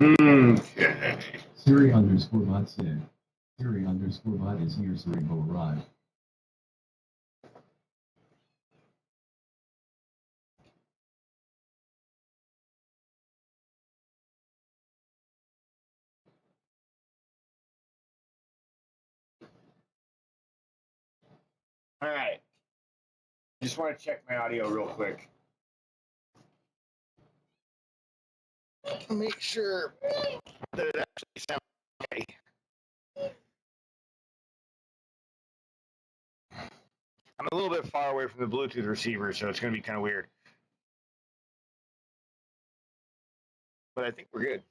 Okay. Siri underscore bot said. Siri underscore bot is here. Siri will arrive. All right. Just want to check my audio real quick. Make sure that it actually sounds okay. I'm a little bit far away from the Bluetooth receiver, so it's going to be kind of weird. But I think we're good.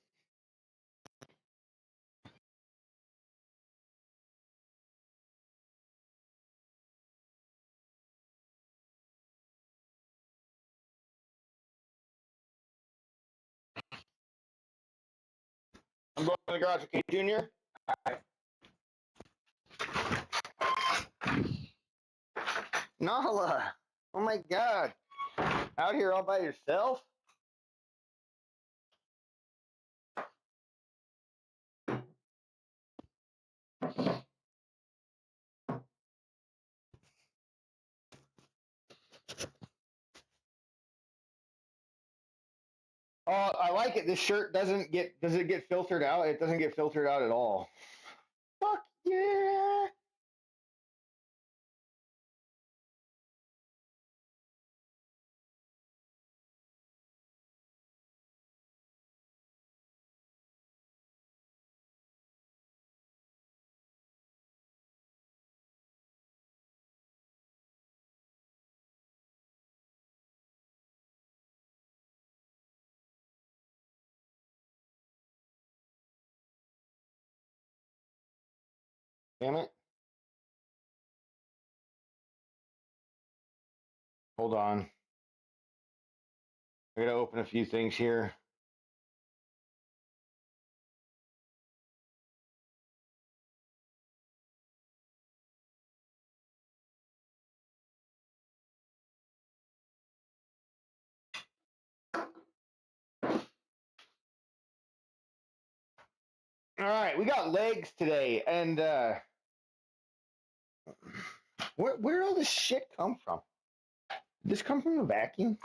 I'm going to the garage. Okay, Junior? Nala, oh my God. Out here all by yourself? Oh, I like it. This shirt does it get filtered out? It doesn't get filtered out at all. Fuck yeah. Damn it. Hold on. I gotta open a few things here. All right, we got legs today, and where all this shit come from? Did this come from a vacuum?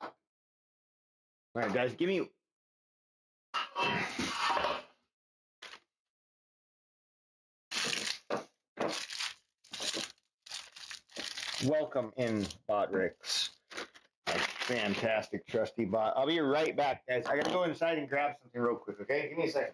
All right, guys, give me. Welcome in, Bot Ricks. Fantastic, trusty bot. I'll be right back, guys. I gotta go inside and grab something real quick, okay? Give me a second.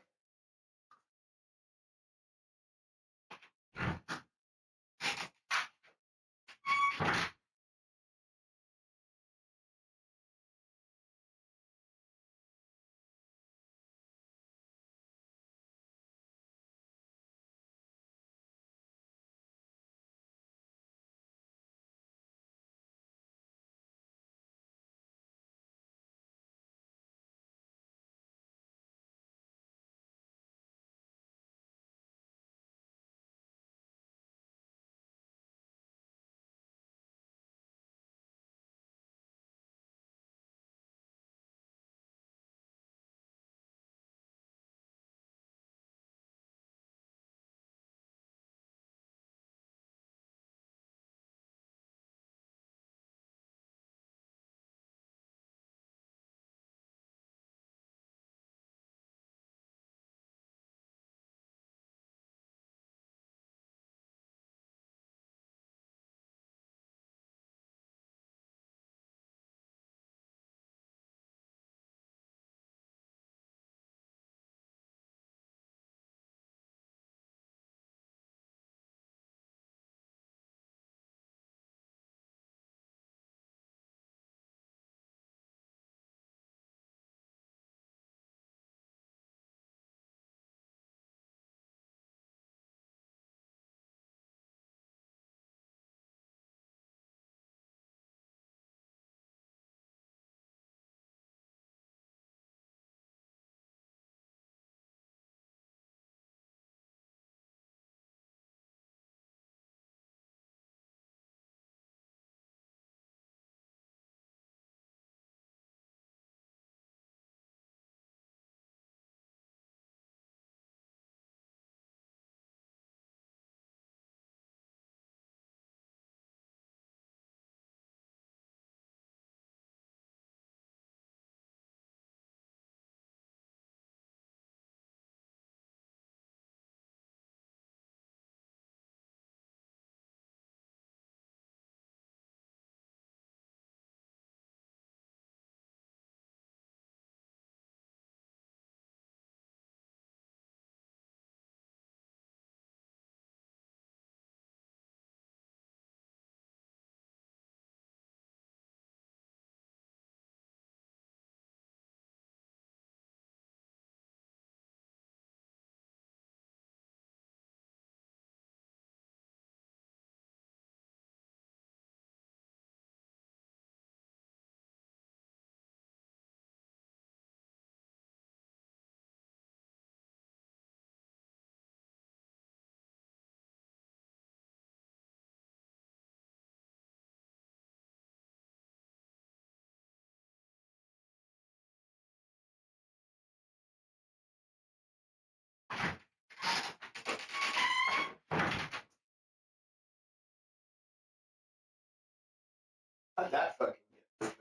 How'd that fucking get?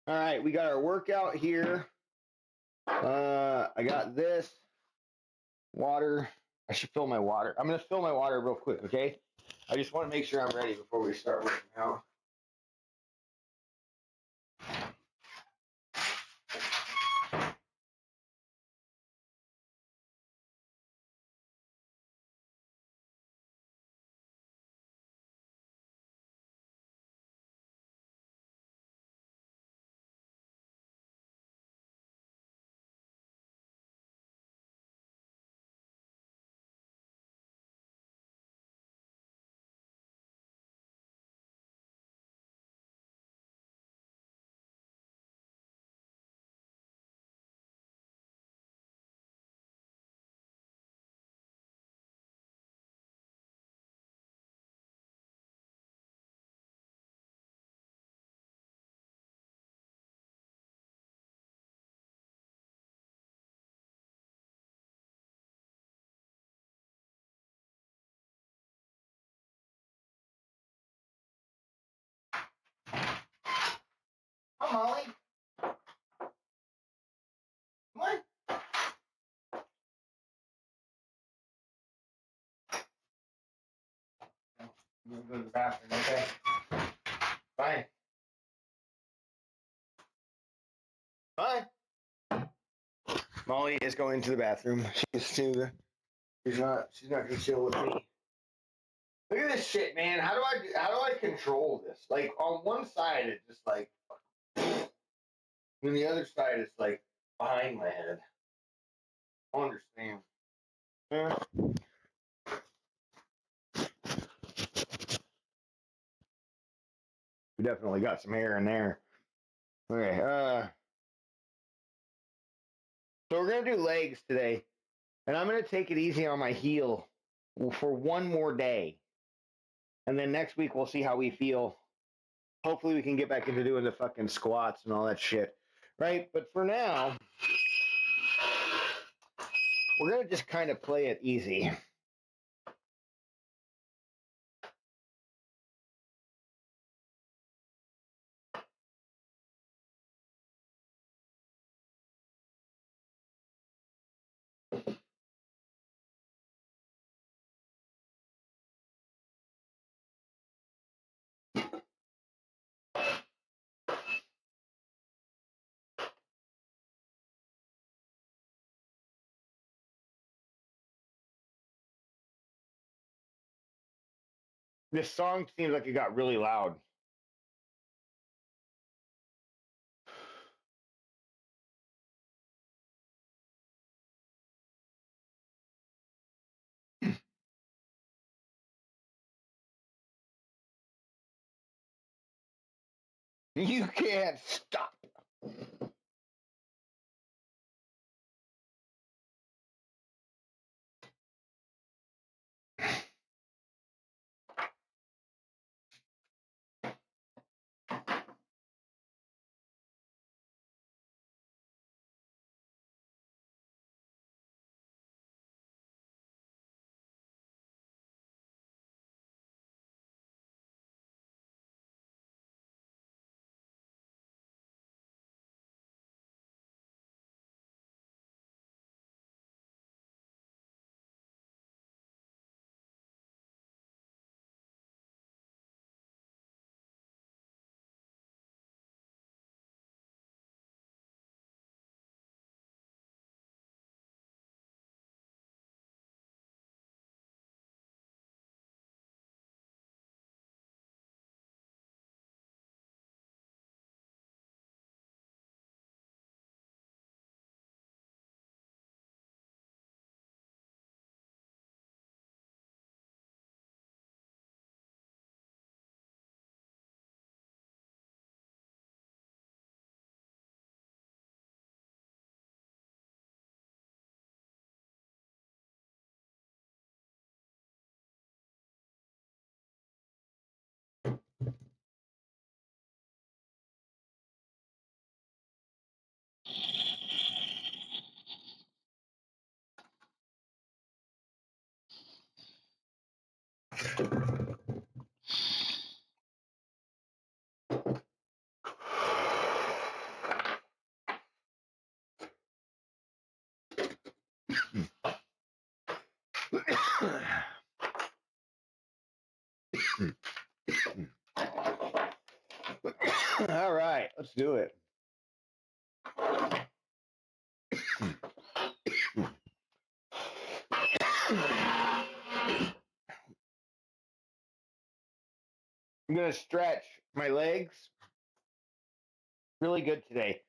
All right, we got our workout here. I got this water. I should fill my water. I'm gonna fill my water real quick, okay? I just want to make sure I'm ready before we start working out. Come on, Molly. Come on. I'm gonna go to the bathroom, okay? Fine. Fine. Molly is going to the bathroom. She's not gonna chill with me. Look at this shit, man. How do I control this? Like on one side it's just like, and the other side is like behind my head. I don't understand. Yeah. We definitely got some hair in there. Okay, so we're gonna do legs today. And I'm gonna take it easy on my heel for one more day. And then next week we'll see how we feel. Hopefully we can get back into doing the fucking squats and all that shit. Right? But for now, we're gonna just kind of play it easy. This song seems like it got really loud. You can't stop. All right, let's do it. I'm gonna stretch my legs really good today.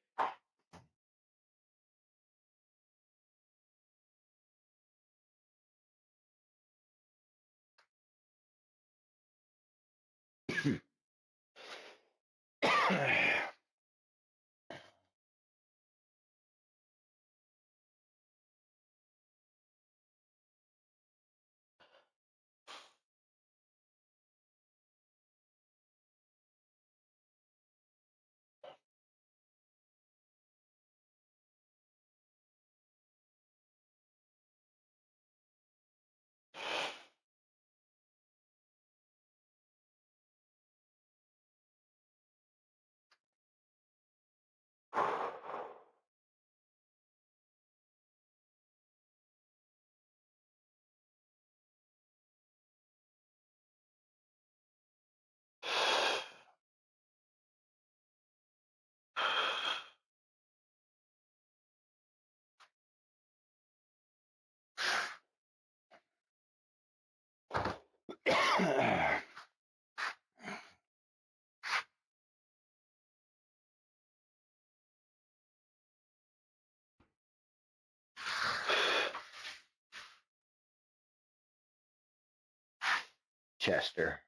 Chester.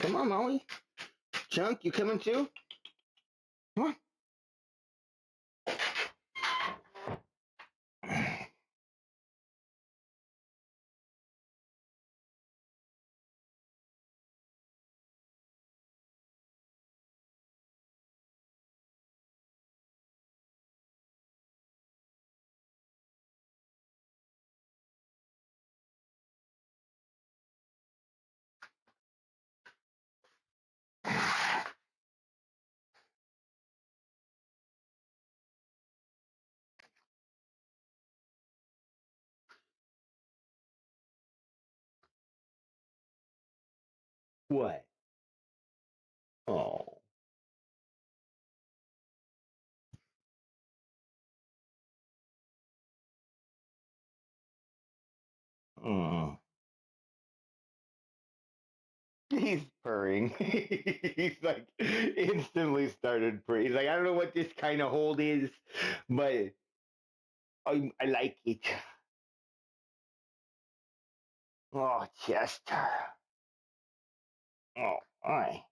Come on, Molly. Chunk, you coming too? Come on. What? Oh. Mm. He's purring. He's like instantly started purring. He's like, I don't know what this kind of hold is, but I like it. Oh, Chester. Oh, all right.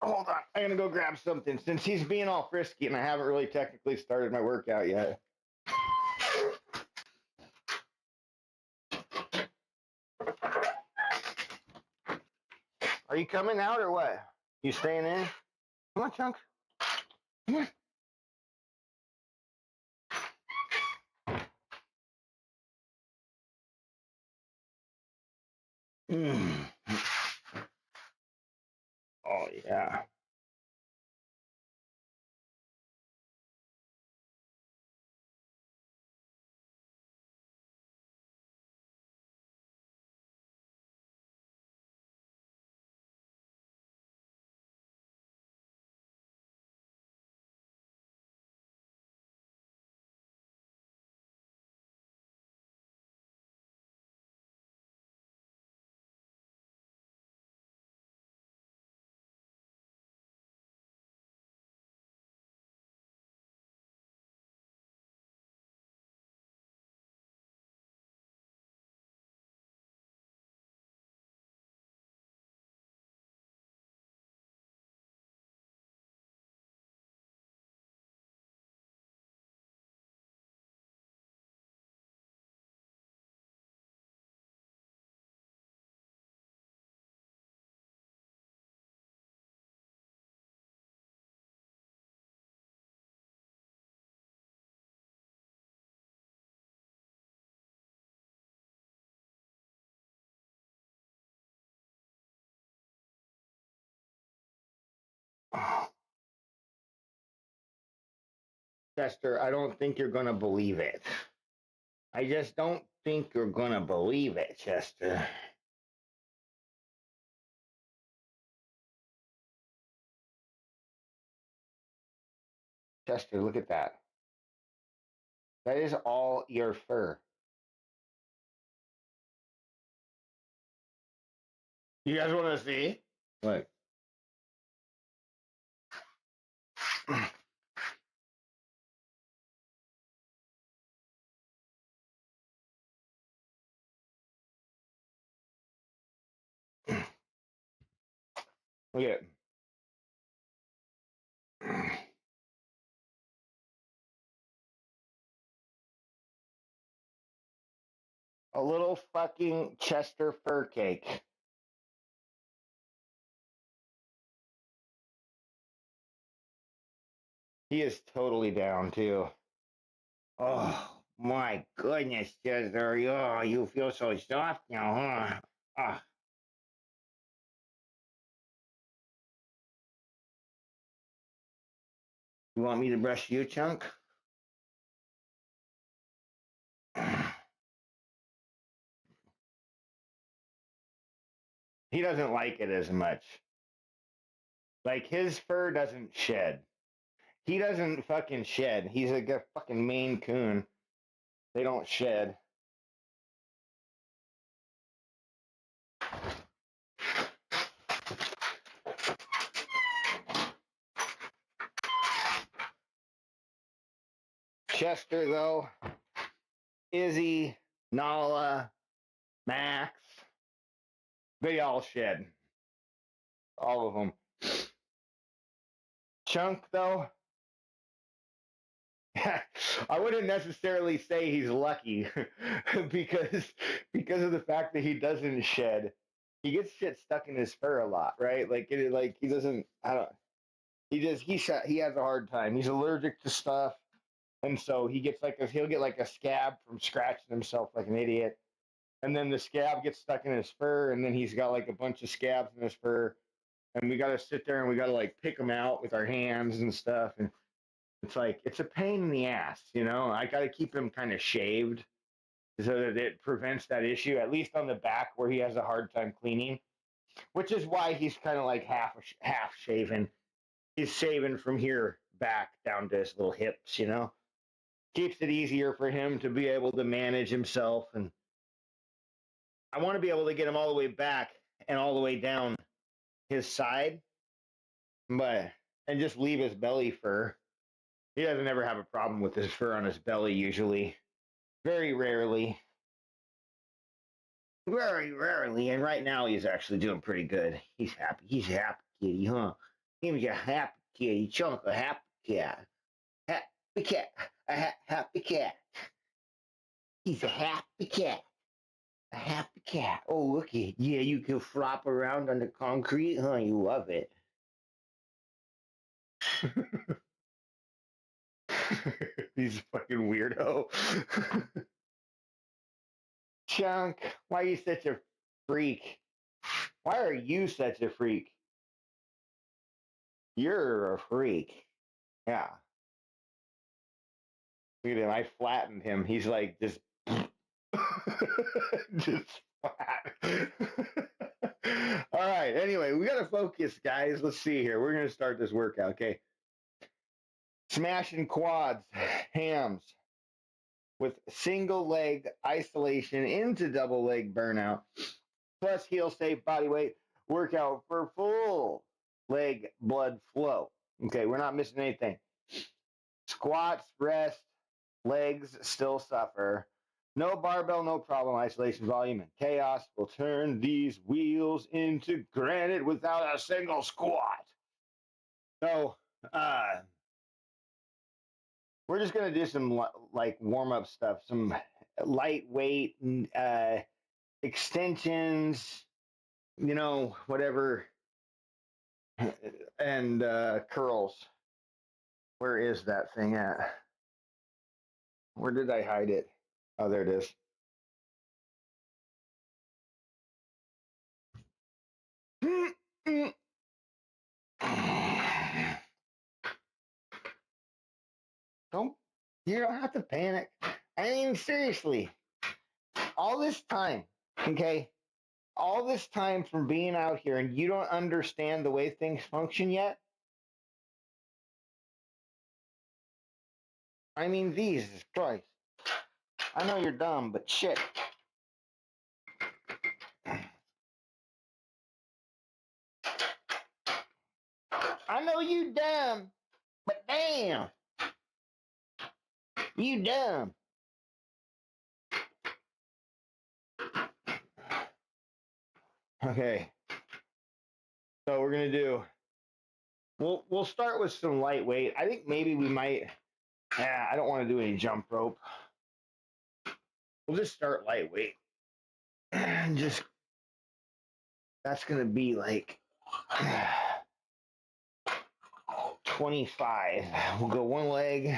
Hold on. I'm going to go grab something since he's being all frisky and I haven't really technically started my workout yet. Are you coming out or what? You staying in? Come on, Chunk. Come on. Mm. Oh, yeah. Chester, I don't think you're gonna believe it. I just don't think you're gonna believe it, Chester. Chester, look at that. That is all your fur. You guys want to see? Look. Look at it. A little fucking Chester fur cake. He is totally down too. Oh my goodness, Chester. Oh, you feel so soft now, huh? Ah. You want me to brush you, Chunk? He doesn't like it as much. Like his fur doesn't shed. He doesn't fucking shed. He's a fucking Maine Coon. They don't shed. Chester, though, Izzy, Nala, Max, they all shed. All of them. Chunk, though, I wouldn't necessarily say he's lucky because of the fact that he doesn't shed. He gets shit stuck in his fur a lot, right? Like he doesn't. I don't. He has a hard time. He's allergic to stuff, and so he'll get like a scab from scratching himself like an idiot, and then the scab gets stuck in his fur, and then he's got like a bunch of scabs in his fur, and we got to sit there and we got to like pick them out with our hands and stuff, and it's like it's a pain in the ass, you know. I got to keep him kind of shaved so that it prevents that issue, at least on the back where he has a hard time cleaning, which is why he's kind of like half shaven. He's shaving from here back down to his little hips, you know. Keeps it easier for him to be able to manage himself, and I want to be able to get him all the way back and all the way down his side, but and just leave his belly fur. He doesn't ever have a problem with his fur on his belly usually. Very rarely. Very rarely. And right now he's actually doing pretty good. He's happy. He's a happy kitty, huh? He's a happy kitty. Chunk a happy cat. Happy cat. Happy cat. He's a happy cat. A happy cat. Oh, look at it. Yeah, you can flop around on the concrete, huh? You love it. He's a fucking weirdo. Chunk, why are you such a freak? Why are you such a freak? You're a freak. Yeah. Look at him. I flattened him. He's like just, just flat. All right. Anyway, we got to focus, guys. Let's see here. We're going to start this workout. Okay. Smashing quads, hams with single leg isolation into double leg burnout, plus heel safe body weight workout for full leg blood flow. Okay, we're not missing anything. Squats, rest, legs still suffer. No barbell, no problem. Isolation, volume, and chaos will turn these wheels into granite without a single squat. So, we're just gonna do some like warm up stuff, some lightweight extensions, you know, whatever, and curls. Where is that thing at? Where did I hide it? Oh, there it is. You don't have to panic. I mean, seriously, all this time, okay, all this time from being out here, and you don't understand the way things function yet. I mean, Jesus Christ. I know you're dumb, but shit. I know you dumb, but damn, you dumb. Okay, so we're gonna do. We'll start with some lightweight. I think maybe we might. Yeah, I don't want to do any jump rope. We'll just start lightweight. And just that's gonna be like 25. We'll go one leg.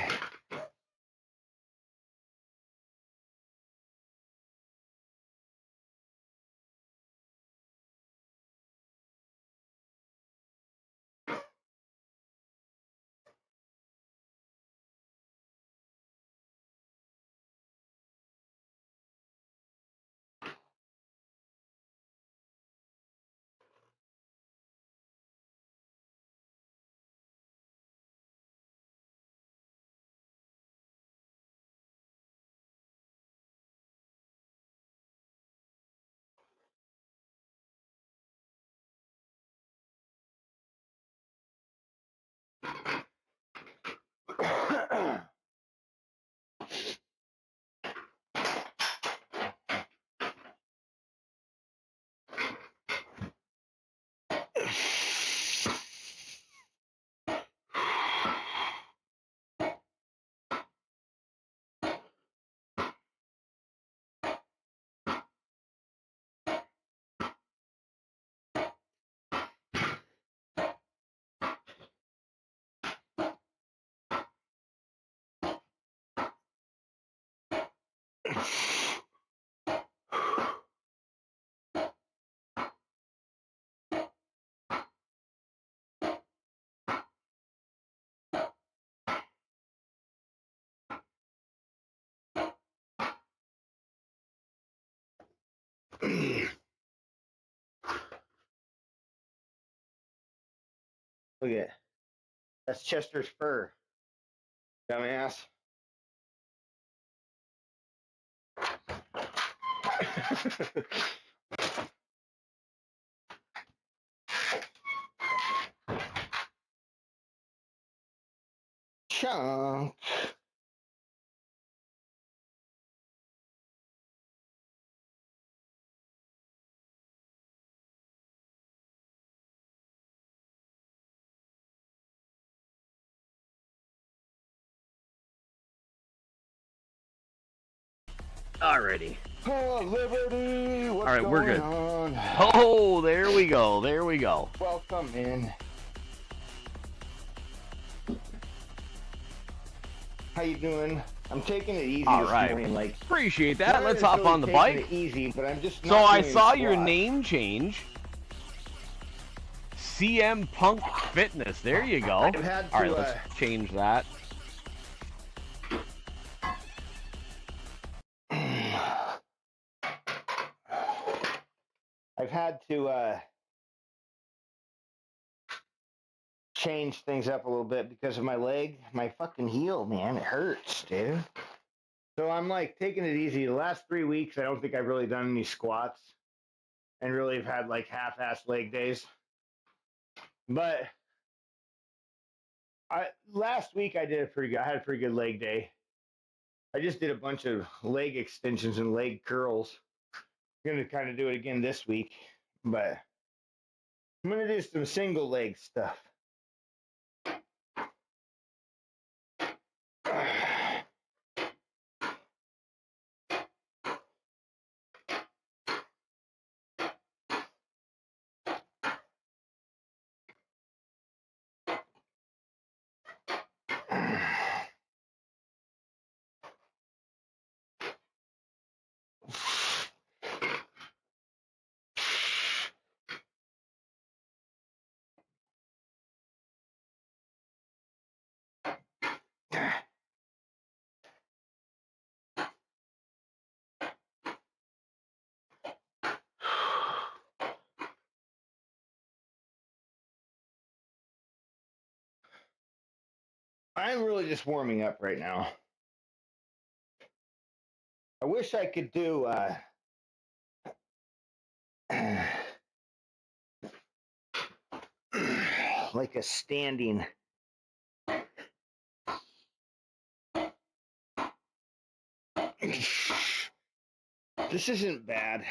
Look at that's Chester's fur, dumbass. Chunk. Alrighty. Oh, Liberty, what's All right, we're good. on? Oh, there we go. There we go. Welcome in. How you doing? I'm taking it easy All this right. morning. Like, Appreciate that. not Let's really hop on the taking bike. It easy, but I'm just. So Not I doing saw your squats. name change. CM Punk Fitness. There you go. I've had to, All right, let's change that. I've had to change things up a little bit because of my leg, my fucking heel, man. It hurts, dude. So I'm like taking it easy. The last 3 weeks, I don't think I've really done any squats and really have had like half-ass leg days. But last week I had a pretty good leg day. I just did a bunch of leg extensions and leg curls. I'm gonna kind of do it again this week, but I'm gonna do some single leg stuff. I'm really just warming up right now. I wish I could do like a standing. This isn't bad.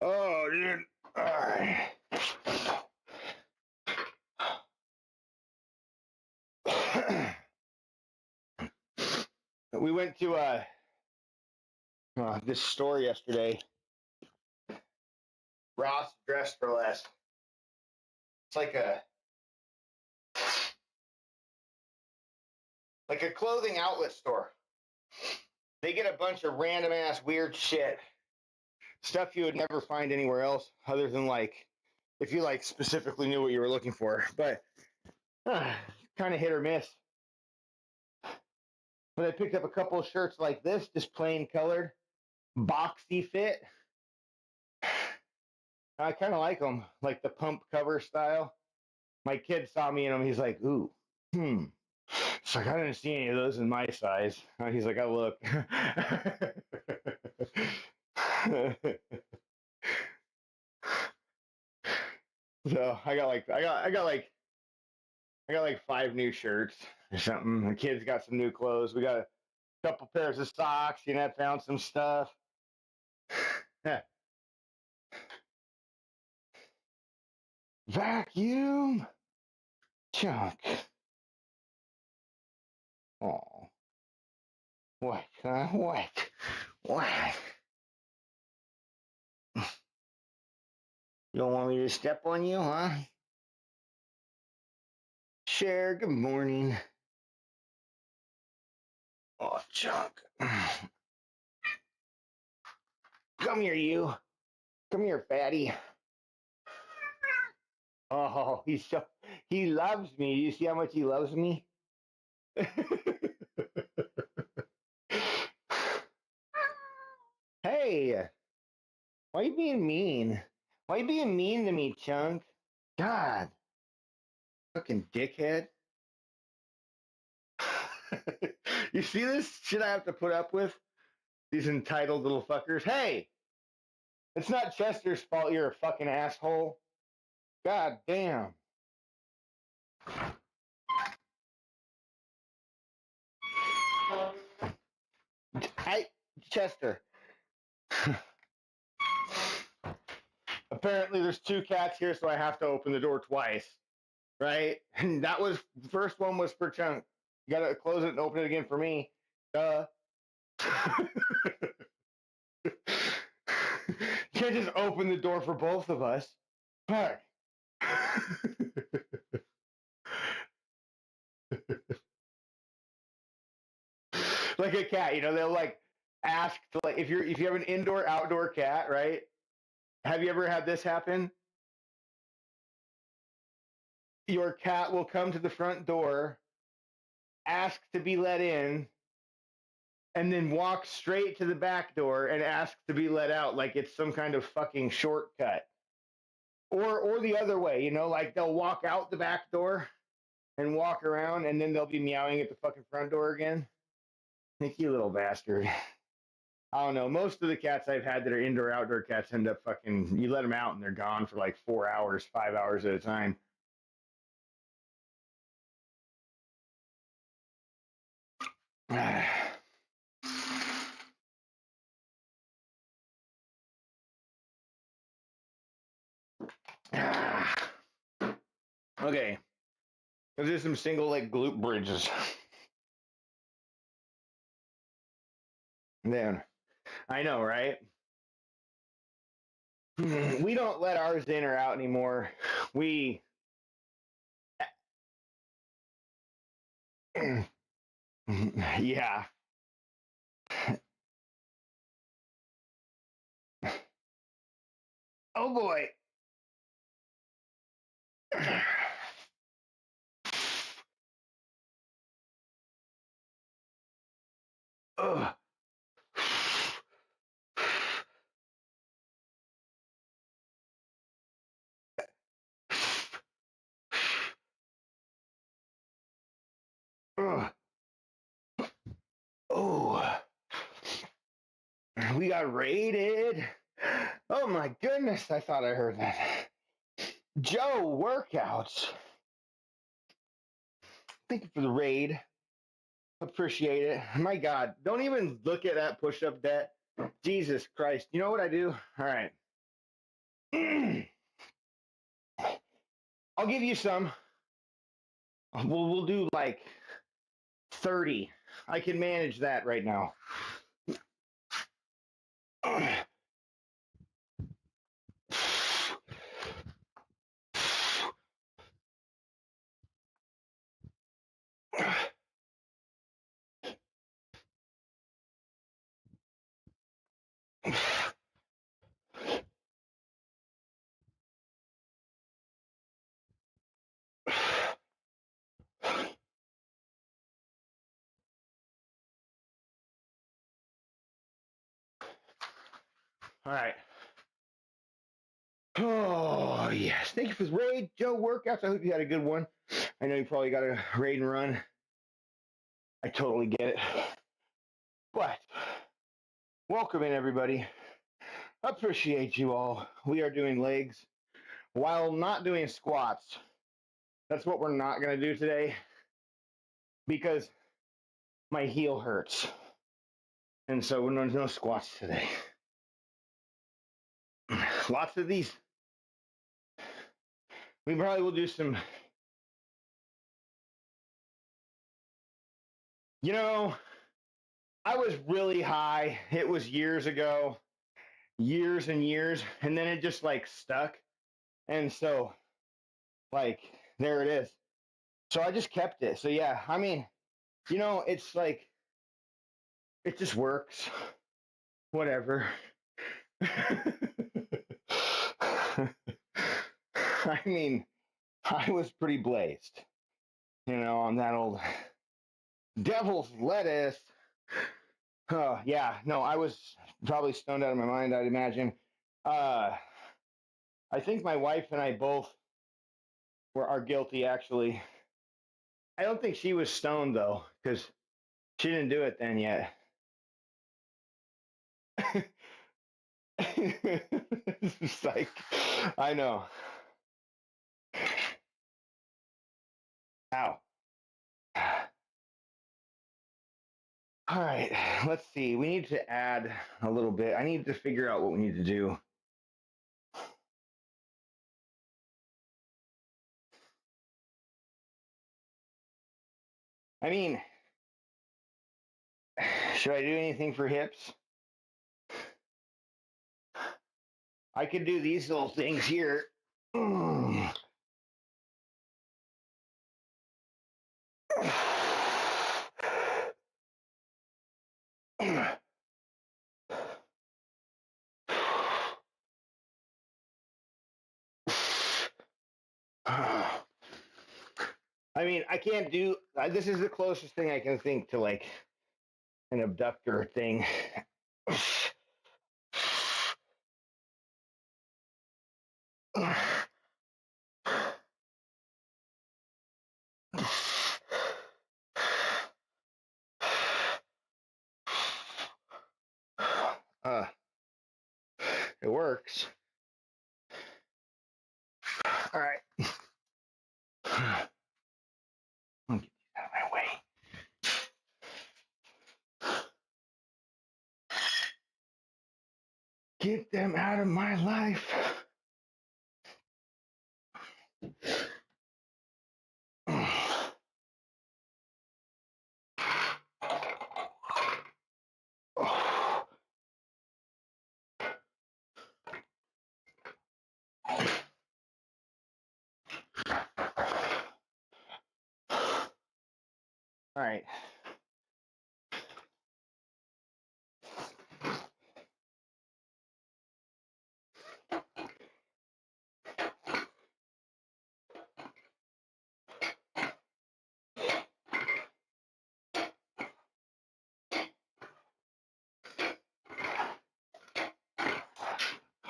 Oh, dude. All right. We went to this store yesterday. Ross Dress for Less. It's like a clothing outlet store. They get a bunch of random ass weird shit. Stuff you would never find anywhere else other than like if you like specifically knew what you were looking for. But kind of hit or miss. But I picked up a couple of shirts like this, just plain colored, boxy fit. I kind of like them, like the pump cover style. My kid saw me in them. He's like, ooh, It's like, I didn't see any of those in my size. He's like, oh, look. So I got like 5 new shirts or something. The kids got some new clothes. We got a couple pairs of socks. I found some stuff. Vacuum chunk. Oh, what? What? You don't want me to step on you, huh? Cher, good morning. Oh, chunk. Come here, you. Come here, fatty. Oh, he loves me. You see how much he loves me? Hey, why are you being mean? Why are you being mean to me, Chunk? God, fucking dickhead. You see this shit I have to put up with? These entitled little fuckers. Hey, it's not Chester's fault you're a fucking asshole. God damn. Chester. Apparently there's 2 cats here, so I have to open the door twice. Right? And that was, the first one was for Chunk. You gotta close it and open it again for me. You can't just open the door for both of us. Fuck. Like a cat, they'll like ask to, like, if you have an indoor outdoor cat, right? Have you ever had this happen? Your cat will come to the front door, ask to be let in, and then walk straight to the back door and ask to be let out like it's some kind of fucking shortcut. Or the other way, like they'll walk out the back door and walk around, and then they'll be meowing at the fucking front door again. Nick, you little bastard. I don't know. Most of the cats I've had that are indoor outdoor cats end up fucking, you let them out and they're gone for like 4 hours, 5 hours at a time. Okay. Let's do some single leg glute bridges. Then, I know, right? We don't let ours in or out anymore. We Yeah. Oh boy. Ugh. Ugh. Oh, we got raided. Oh my goodness, I thought I heard that. Joe workouts. Thank you for the raid. Appreciate it. My God, don't even look at that push-up debt. Jesus Christ. You know what I do? All right. I'll give you some. We'll do like 30. I can manage that right now. All right. Oh, yes. Thank you for the raid, Joe Workouts. I hope you had a good one. I know you probably got a raid and run. I totally get it. But welcome in, everybody. Appreciate you all. We are doing legs while not doing squats. That's what we're not going to do today because my heel hurts. And so we're no squats today. Lots of these. We probably will do some. You know, I was really high. It was years ago, years and years. And then it just like stuck. And so, like, there it is. So I just kept it. So, yeah, I mean, you know, it's like, it just works. Whatever. I mean, I was pretty blazed. You know, on that old devil's lettuce. Oh, yeah, no, I was probably stoned out of my mind, I'd imagine. I think my wife and I both are guilty, actually. I don't think she was stoned, though, because she didn't do it then yet. It's like, I know. Ow. All right, let's see. We need to add a little bit. I need to figure out what we need to do. I mean, should I do anything for hips? I could do these little things here. I mean, I can't do this is the closest thing I can think to like an abductor thing. It works. All right. I'll get these out of my way. Get them out of my life. All right.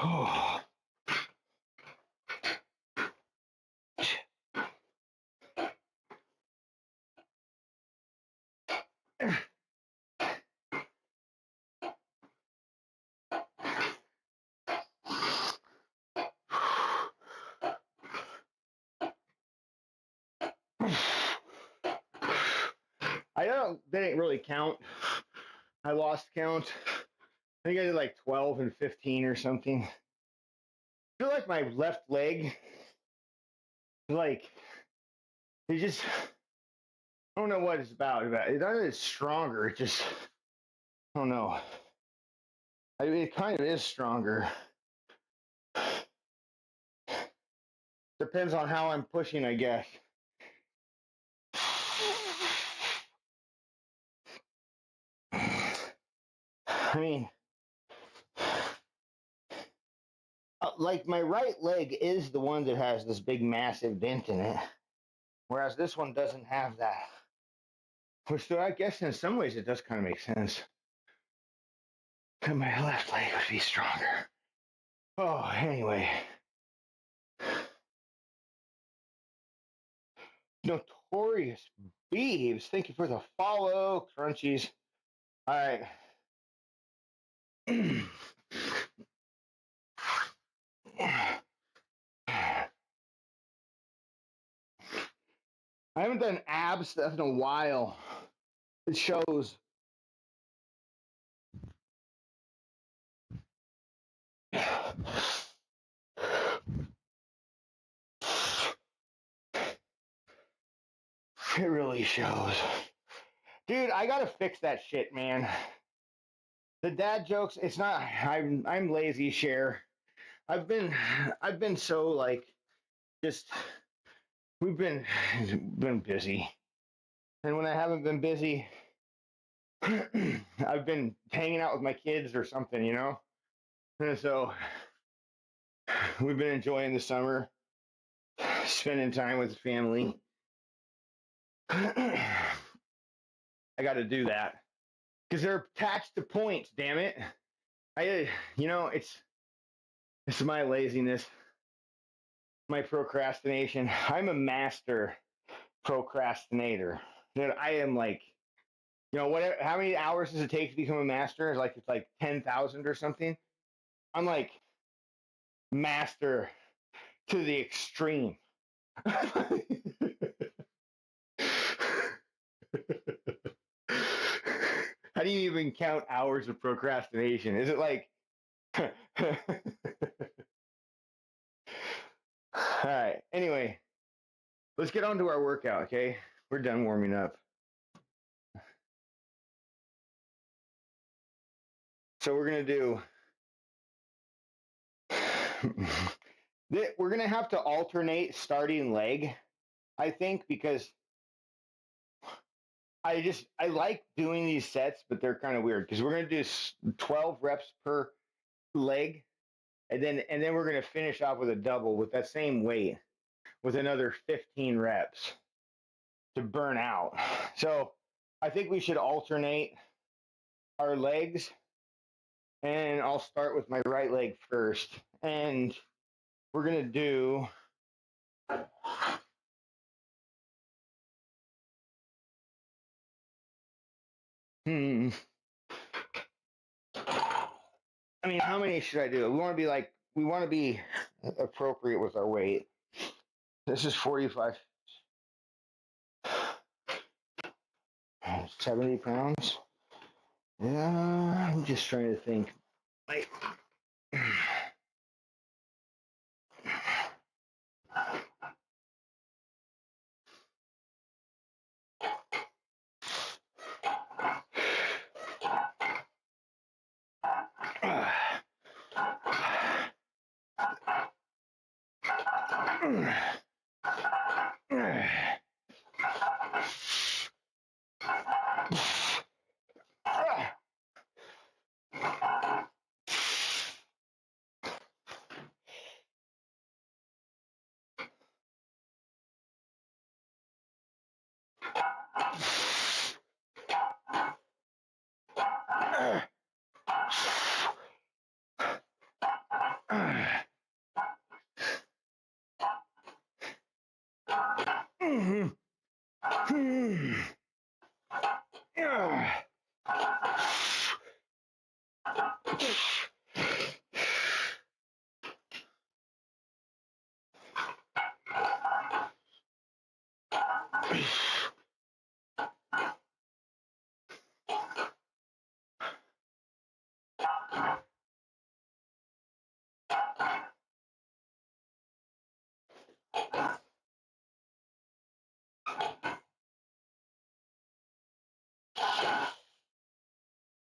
Oh. Didn't really count. I lost count. I think I did like 12 and 15 or something. I feel like my left leg, like, it just, I don't know what it's about. It is stronger. It just, I don't know. I mean, it kind of is stronger. Depends on how I'm pushing, I guess. I mean, like my right leg is the one that has this big massive dent in it, whereas this one doesn't have that. Which, so I guess in some ways it does kind of make sense. And my left leg would be stronger. Oh, anyway. Notorious Beeves, thank you for the follow, Crunchies. All right. I haven't done ab stuff in a while. It shows. It really shows. Dude, I gotta fix that shit, man. The dad jokes, it's not I'm lazy, share. I've been so like just we've been busy. And when I haven't been busy, I've been hanging out with my kids or something, you know? And so we've been enjoying the summer, spending time with the family. I got to do that because they're attached to points. Damn it! It's my laziness, my procrastination. I'm a master procrastinator. Dude, I am like, whatever. How many hours does it take to become a master? It's like 10,000 or something. I'm like master to the extreme. How do you even count hours of procrastination? Is it like all right, anyway, let's get on to our workout, okay? We're done warming up. So we're gonna do we're gonna have to alternate starting leg, I think, because I like doing these sets, but they're kind of weird because we're gonna do 12 reps per leg, and then we're gonna finish off with a double with that same weight with another 15 reps to burn out. So I think we should alternate our legs, and I'll start with my right leg first, and we're gonna do I mean, how many should I do? We want to be appropriate with our weight. This is 45, 70 pounds. Yeah, I'm just trying to think. Like,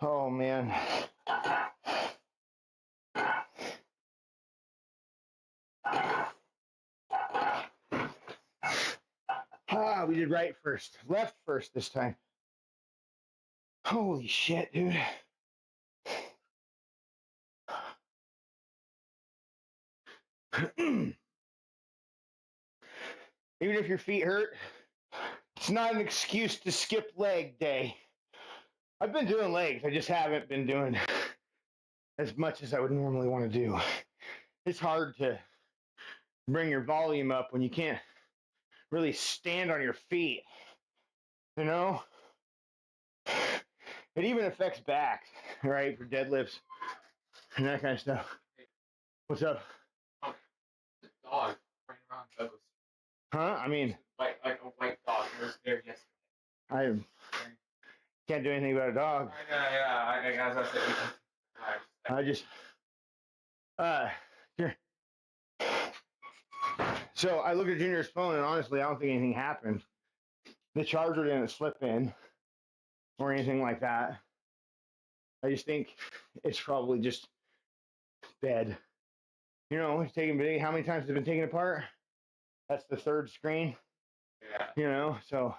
Oh man. We did right first. Left first this time. Holy shit, dude. Even if your feet hurt, it's not an excuse to skip leg day. I've been doing legs. I just haven't been doing as much as I would normally want to do. It's hard to bring your volume up when you can't really stand on your feet. You know? It even affects back, right? For deadlifts and that kind of stuff. What's up? Dog running around Douglas. Huh? I mean, Like a white dog. It was there yesterday. I can't do anything about a dog. I guess that's it. I just, here. So I looked at Junior's phone, and honestly, I don't think anything happened. The charger didn't slip in or anything like that. I just think it's probably just dead. You know, it's taken video. How many times has it been taken apart? That's the third screen. Yeah. You know, so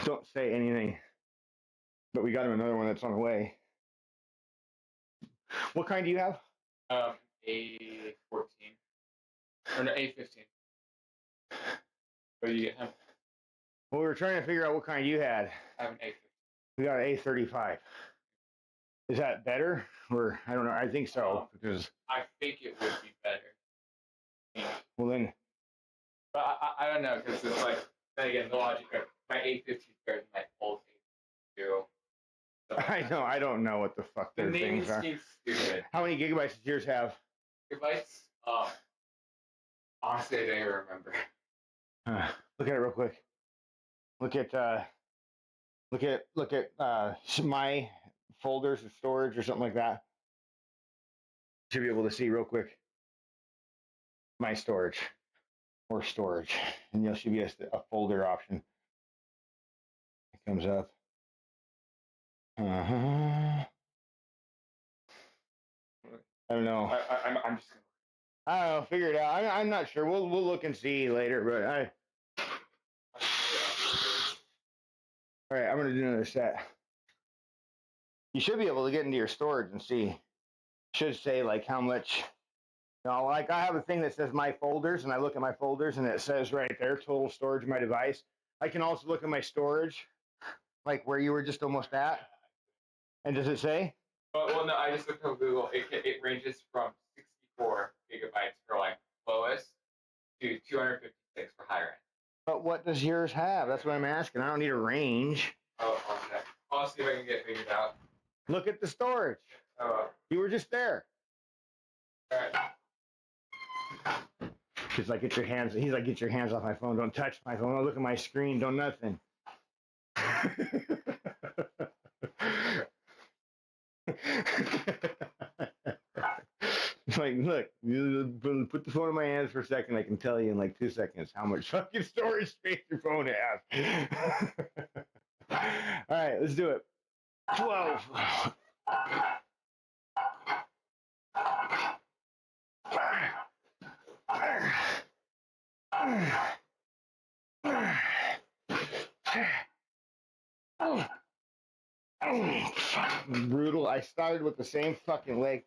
don't say anything. But we got him another one that's on the way. What kind do you have? A14. Or no, A15. What do you get him? Well, we were trying to figure out what kind you had. I have an A15. We got an A35. Is that better? Or I don't know. I think so because. I think it would be better. Well then. But I don't know because it's like then again the logic of my A15 is better than my old A2. I know. I don't know what the fuck The their naming things are. scheme's stupid. How many gigabytes does yours have? Gigabytes? Honestly, I don't even remember. Look at it real quick. Look at my folders or storage or something like that. Should be able to see real quick. My storage or storage, and you'll should be a folder option. It comes up. I don't know. I'm just. I don't know. Figure it out. I'm not sure. We'll look and see later. But all right. I'm gonna do another set. You should be able to get into your storage and see. Should say like how much. You know, like I have a thing that says my folders, and I look at my folders, and it says right there total storage of my device. I can also look at my storage, like where you were just almost at. And does it say? Well, no. I just looked on Google. It ranges from 64 gigabytes for like lowest to 256 for higher end. But what does yours have? That's what I'm asking. I don't need a range. Oh, okay. I'll see if I can get it figured out. Look at the storage. You were just there. All right. He's like, get your hands off my phone. Don't touch my phone. Don't look at my screen. Don't nothing. It's like, look, you put the phone in my hands for a second. I can tell you in like 2 seconds how much fucking storage space your phone has. All right, let's do it. 12. Fucking brutal. I started with the same fucking leg.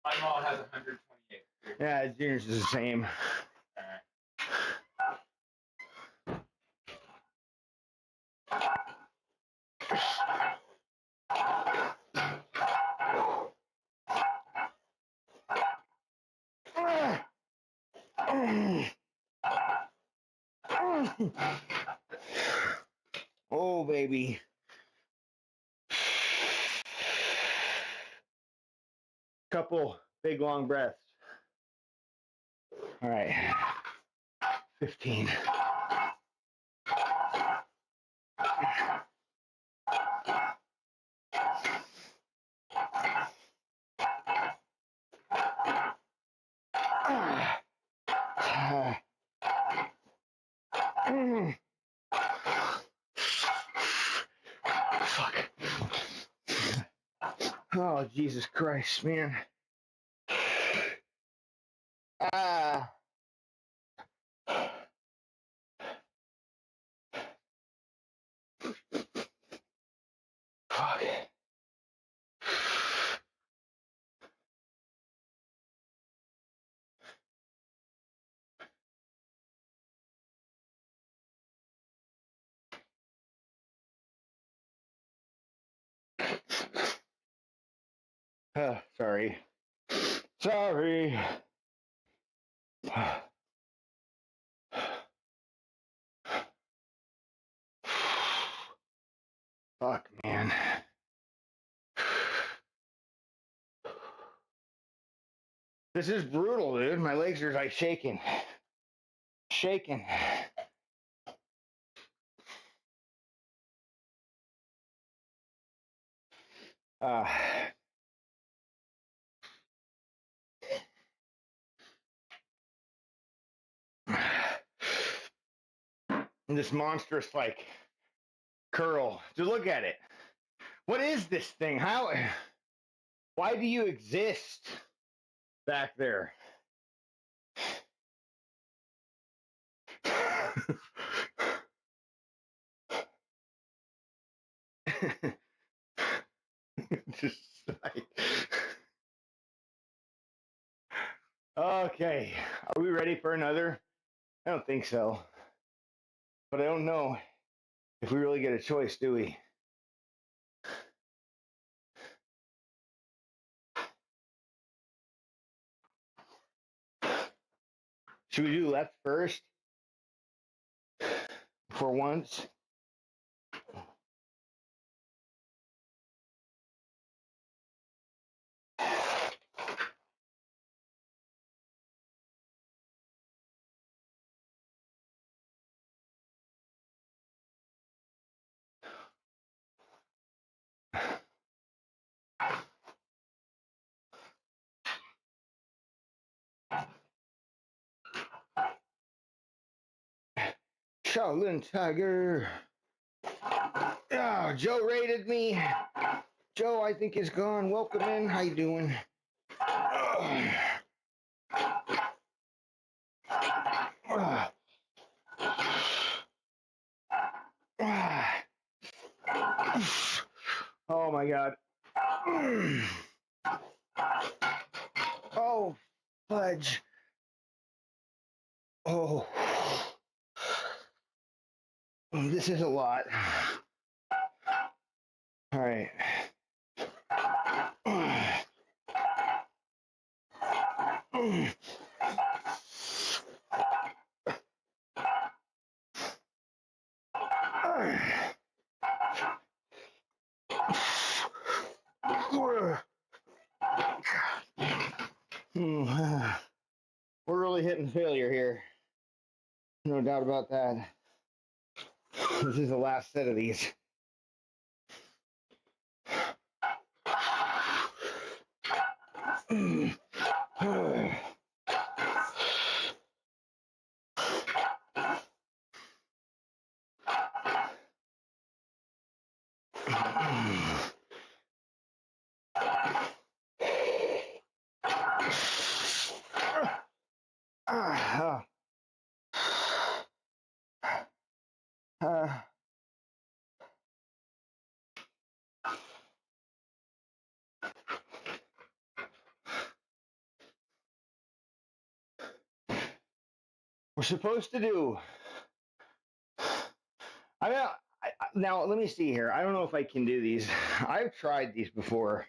My mom has 128. Yeah, Junior's is the same. Oh, baby. Couple big long breaths. All right. 15. Fuck. Oh, Jesus Christ, man. Ah. Fuck. Sorry. Sorry. Fuck, man. This is brutal, dude. My legs are like shaking. Shaking. Uh, this monstrous, like, curl. Just look at it. What is this thing? How? Why do you exist back there? Just like... Okay. Are we ready for another? I don't think so. But I don't know if we really get a choice, do we? Should we do left first? For once? Shaolin Tiger. Oh, Joe raided me. Joe, I think, is gone. Welcome in. How you doing? Oh my God. Oh, fudge. Oh, this is a lot. All right. We're really hitting failure here. No doubt about that. This is the last set of these. We're supposed to do. Now let me see here. I don't know if I can do these. I've tried these before.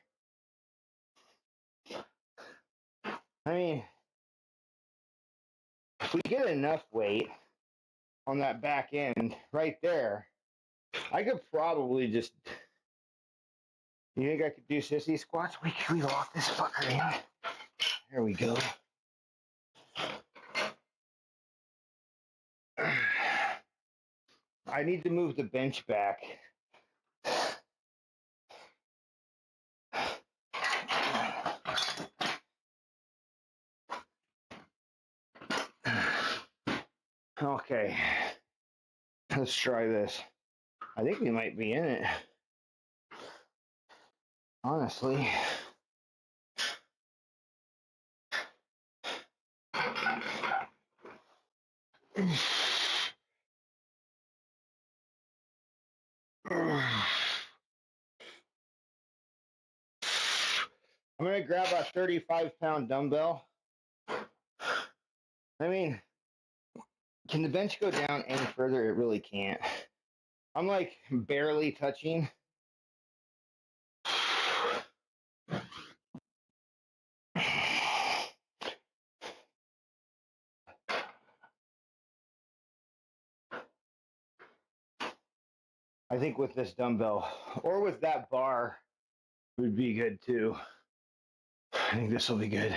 I mean, if we get enough weight, on that back end right there. I could probably just. You think I could do sissy squats? We can lock this fucker in. There we go. I need to move the bench back. Okay. Let's try this. I think we might be in it. Honestly. I'm going to grab a 35-pound dumbbell. I mean, can the bench go down any further? It really can't. I'm like barely touching. I think with this dumbbell or with that bar would be good too. I think this will be good.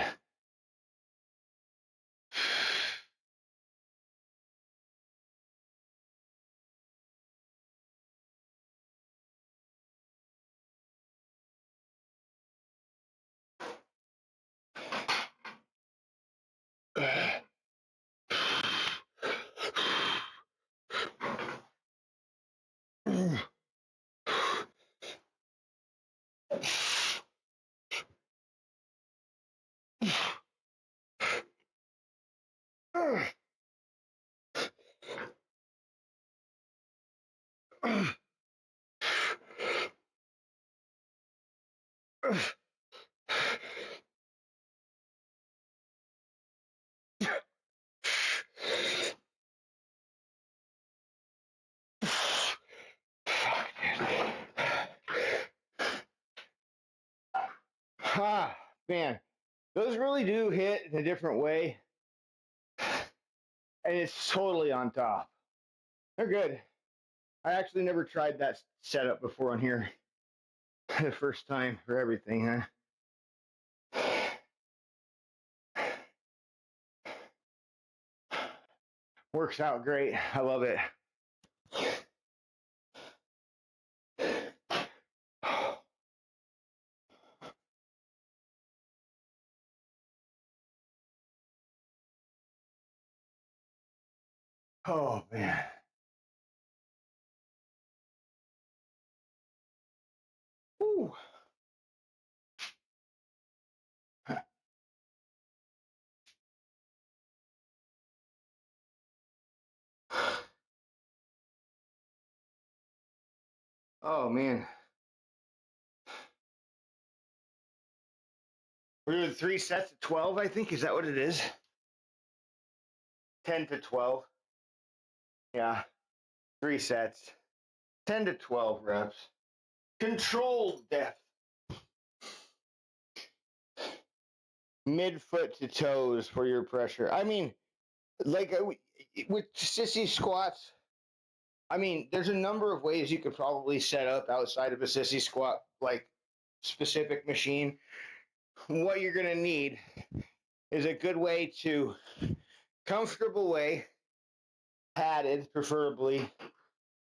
Ah, man, those really do hit in a different way. And it's totally on top. They're good. I actually never tried that setup before on here. The first time for everything, huh? Works out great. I love it. Oh, man. Woo. Oh, man. We're doing 3 sets of 12, I think. Is that what it is? 10 to 12. Yeah. 3 sets. 10 to 12 reps. Controlled depth. Midfoot to toes for your pressure. I mean, like with sissy squats, I mean, there's a number of ways you could probably set up outside of a sissy squat, like specific machine. What you're going to need is a good way to, comfortable way, padded preferably,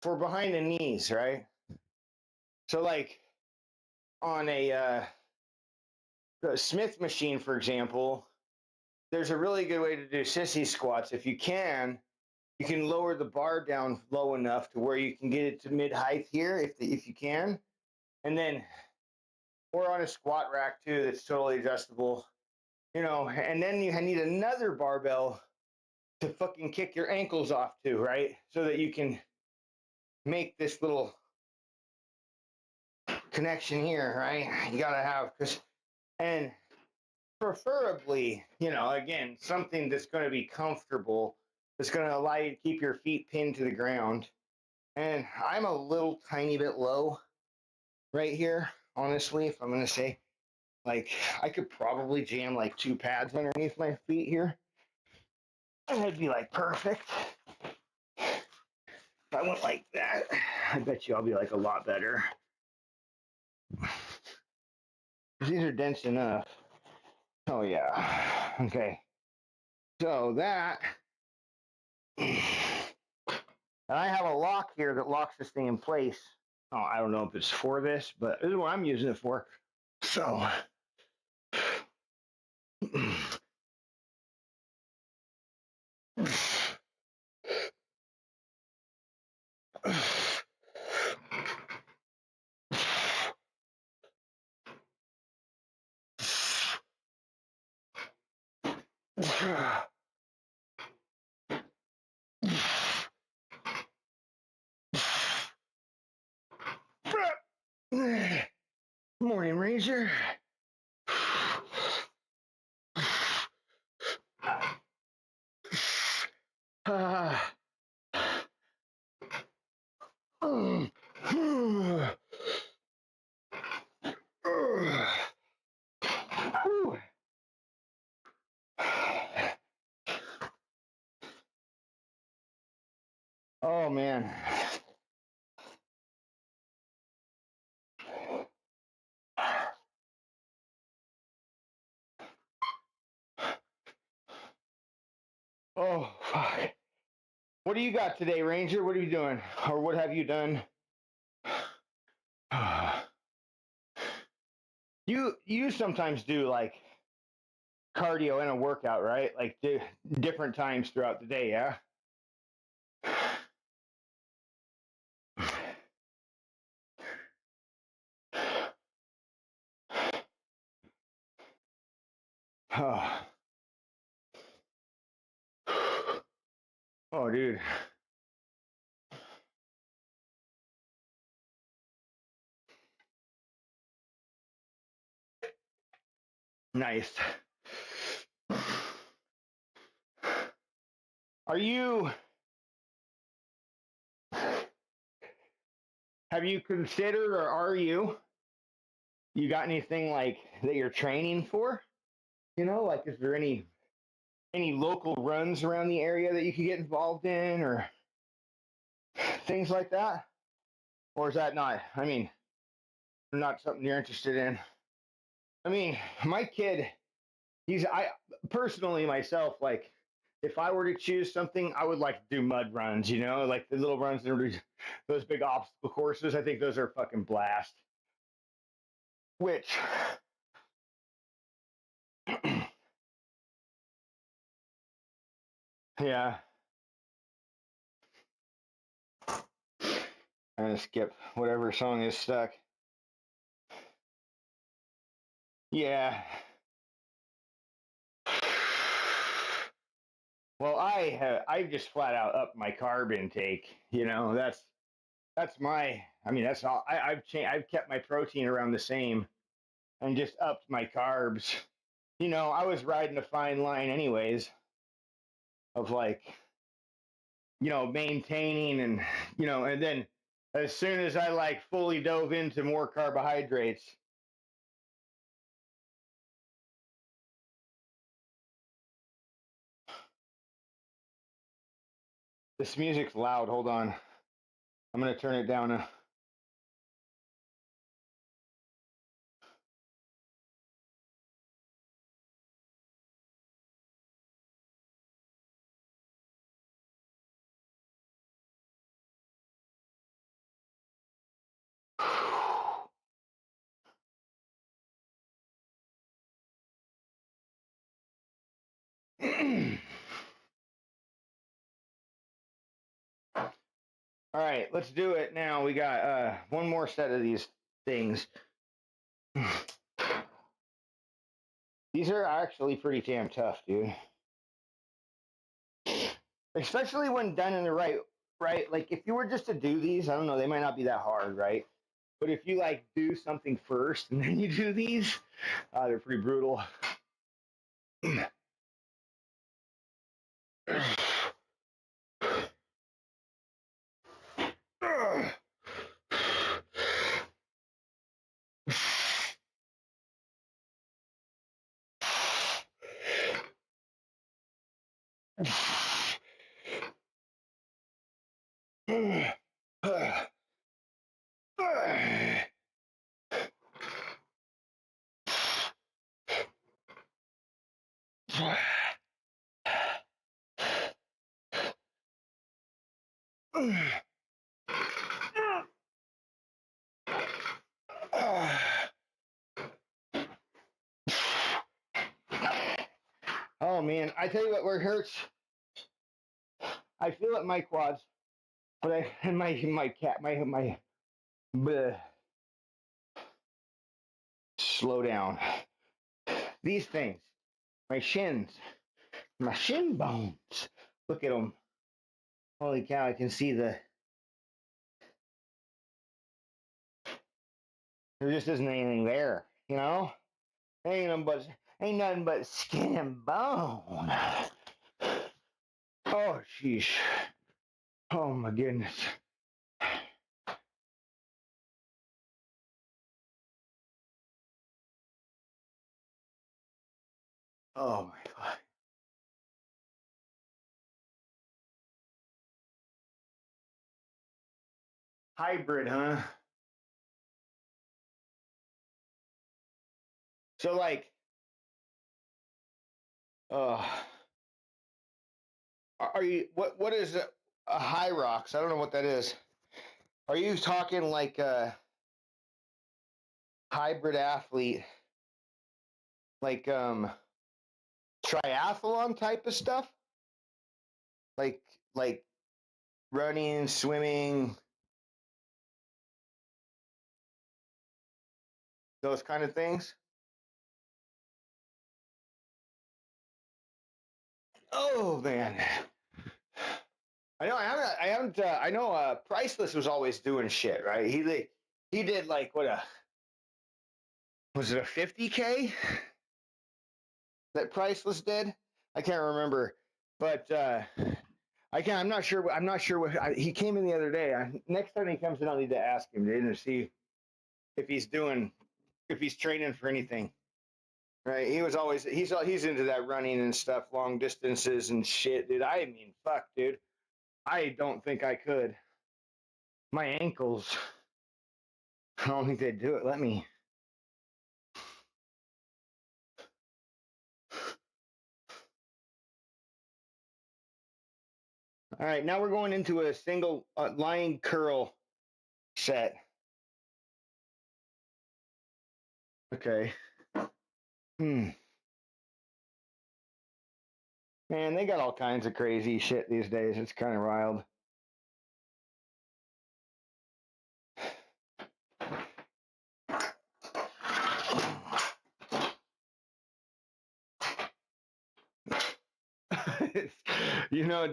for behind the knees, right? So like on a Smith machine, for example, there's a really good way to do sissy squats. If you can lower the bar down low enough to where you can get it to mid height here, if you can, and then, or on a squat rack too, that's totally adjustable, you know. And then you need another barbell to fucking kick your ankles off too, right? So that you can make this little connection here, right? You gotta have, and preferably, you know, again, something that's going to be comfortable, that's going to allow you to keep your feet pinned to the ground. And I'm a little tiny bit low right here, honestly, if I'm going to say. Like, I could probably jam like 2 pads underneath my feet here. And it'd be like perfect. went like that, I bet you I'll be like a lot better. These are dense enough. Oh yeah. Okay. So that, and I have a lock here that locks this thing in place. Oh, I don't know if it's for this, but this is what I'm using it for. So. Morning, Ranger. Oh man. Oh fuck. What do you got today, Ranger? What are you doing? Or what have you done? You sometimes do like cardio and a workout, right? Like different times throughout the day, yeah? Oh, oh dude. Nice. Have you considered, or are you got anything like that you're training for? You know, like is there any local runs around the area that you could get involved in or things like that? Or is that not, I mean, not something you're interested in? I mean, my kid, I personally myself, like, if I were to choose something, I would like to do mud runs, you know, like the little runs, those big obstacle courses. I think those are fucking blast. Which, yeah. I'm gonna skip whatever song is stuck. Yeah. Well, I just flat out upped my carb intake. You know, that's my. I mean, that's all. I've kept my protein around the same, and just upped my carbs. You know, I was riding a fine line, anyways, of like, you know, maintaining and and then as soon as I like fully dove into more carbohydrates. This music's loud. Hold on. I'm going to turn it down. All right, let's do it now. We got one more set of these things. These are actually pretty damn tough, dude. Especially when done in the right. Like if you were just to do these, I don't know, they might not be that hard, right? But if you like do something first and then you do these, they're pretty brutal. Oh man, I tell you what, where it hurts. I feel it in my quads, but my bleh. Slow down. These things, my shins, my shin bones. Look at them. Holy cow! I can see the. There just isn't anything there, you know. Ain't nothing but skin and bone. Oh sheesh. Oh my goodness. Oh my god. Hybrid, huh? So like, uh, are you what is a high rocks? I don't know what that is. Are you talking like a hybrid athlete, like triathlon type of stuff? Like like running, swimming, those kind of things? Oh man. I know Priceless was always doing shit, right? He did like what a was it a 50K that Priceless did? I can't remember. But I'm not sure. I'm not sure what he came in the other day. Next time he comes in, I'll need to ask him to see if he's training for anything. Right? He was always he's into that running and stuff, long distances and shit, dude. I mean, fuck, dude. I don't think I could. My ankles. I don't think they'd do it. Let me. All right, now we're going into a single lying curl set. Okay. Man, they got all kinds of crazy shit these days. It's kind of wild.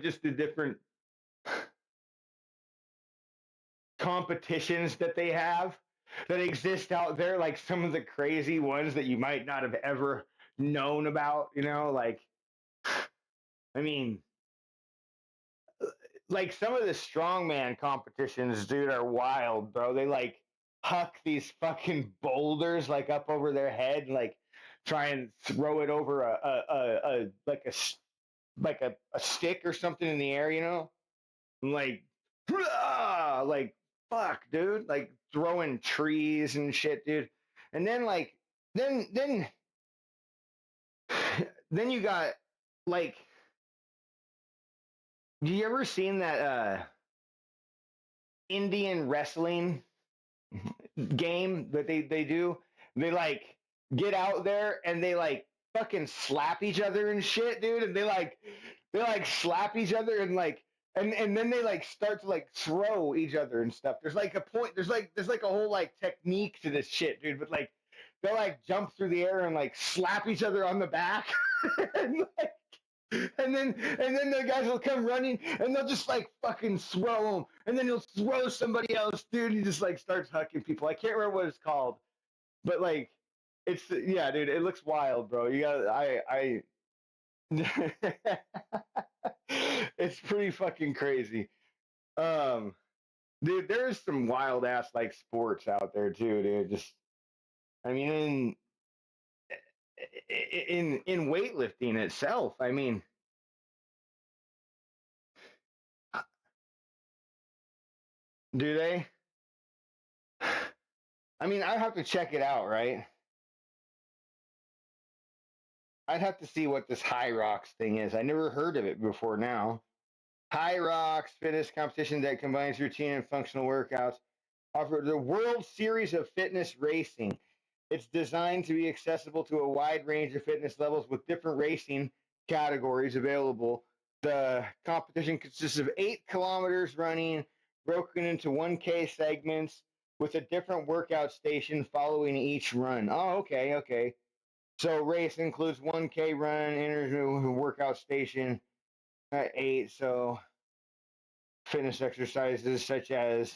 Just the different competitions that they have that exist out there, like some of the crazy ones that you might not have ever known about, I mean, like some of the strongman competitions, dude, are wild, bro. They like huck these fucking boulders like up over their head, and, like try and throw it over a stick or something in the air, I'm like, like fuck, dude, like throwing trees and shit, dude. And then like then then you got like, you ever seen that Indian wrestling game that they do? They like get out there and they like fucking slap each other and shit, dude. And they like slap each other and like and then they like start to like throw each other and stuff. There's like a point. There's like a whole like technique to this shit, dude. But like they'll like jump through the air and like slap each other on the back. and, like, and then the guys will come running and they'll just like fucking throw them, and then he'll throw somebody else, dude. He just like starts hucking people. I can't remember what it's called, but like it's, yeah, dude. It looks wild, bro. You got I. It's pretty fucking crazy. Um, Dude, there's some wild ass like sports out there too, dude. Just, I mean, in weightlifting itself, I mean, do they? I mean, I'd have to check it out, right? I'd have to see what this High Rocks thing is. I never heard of it before now. High Rocks fitness competition that combines routine and functional workouts. Offer the World Series of Fitness Racing. It's designed to be accessible to a wide range of fitness levels with different racing categories available. The competition consists of 8 kilometers running, broken into 1K segments with a different workout station following each run. Oh, okay, okay. So race includes 1K run, interval workout station at 8. So fitness exercises such as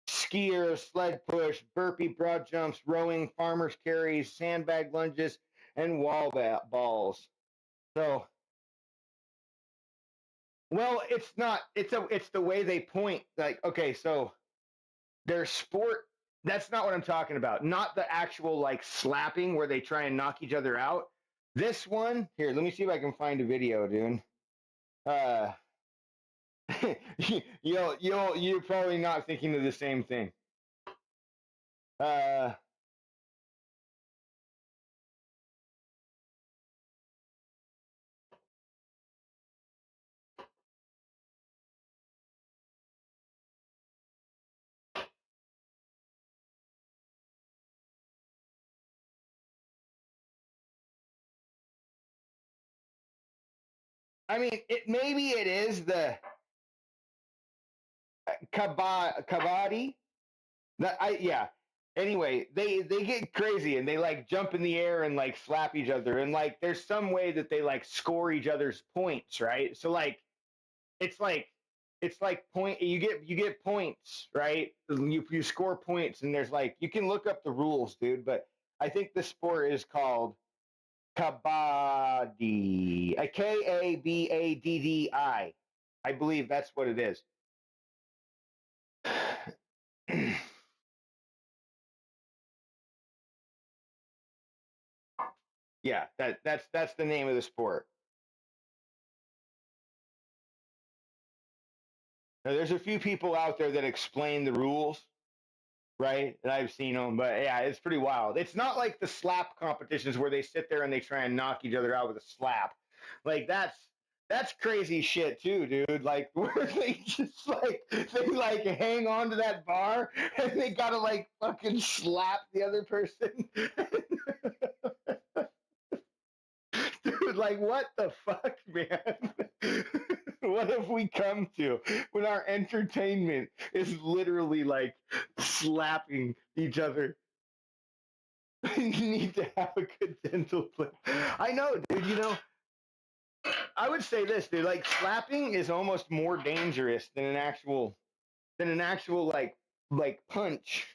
skier, sled push, burpee, broad jumps, rowing, farmer's carries, sandbag lunges, and wall balls. So, well, it's not. It's the way they point. Like, okay, so their sport. That's not what I'm talking about. Not the actual like slapping where they try and knock each other out. This one here. Let me see if I can find a video, dude. Uh, you're probably not thinking of the same thing. Uh, I mean, maybe it is the kabaddi. Yeah. Anyway, they get crazy and they like jump in the air and like slap each other and like there's some way that they like score each other's points, right? So it's like it's like point you get points, right? You score points and there's like you can look up the rules, dude. But I think the sport is called kabaddi, a KABADDI. I believe that's what it is. Yeah, that's the name of the sport. Now, there's a few people out there that explain the rules, right? And I've seen them, but yeah, it's pretty wild. It's not like the slap competitions where they sit there and they try and knock each other out with a slap. Like that's crazy shit too, dude. Like where they just like they like hang on to that bar and they gotta like fucking slap the other person. Dude, like what the fuck, man? What have we come to when our entertainment is literally like slapping each other? You need to have a good dental plan. I know, dude. I would say this, dude. Like slapping is almost more dangerous than an actual like punch.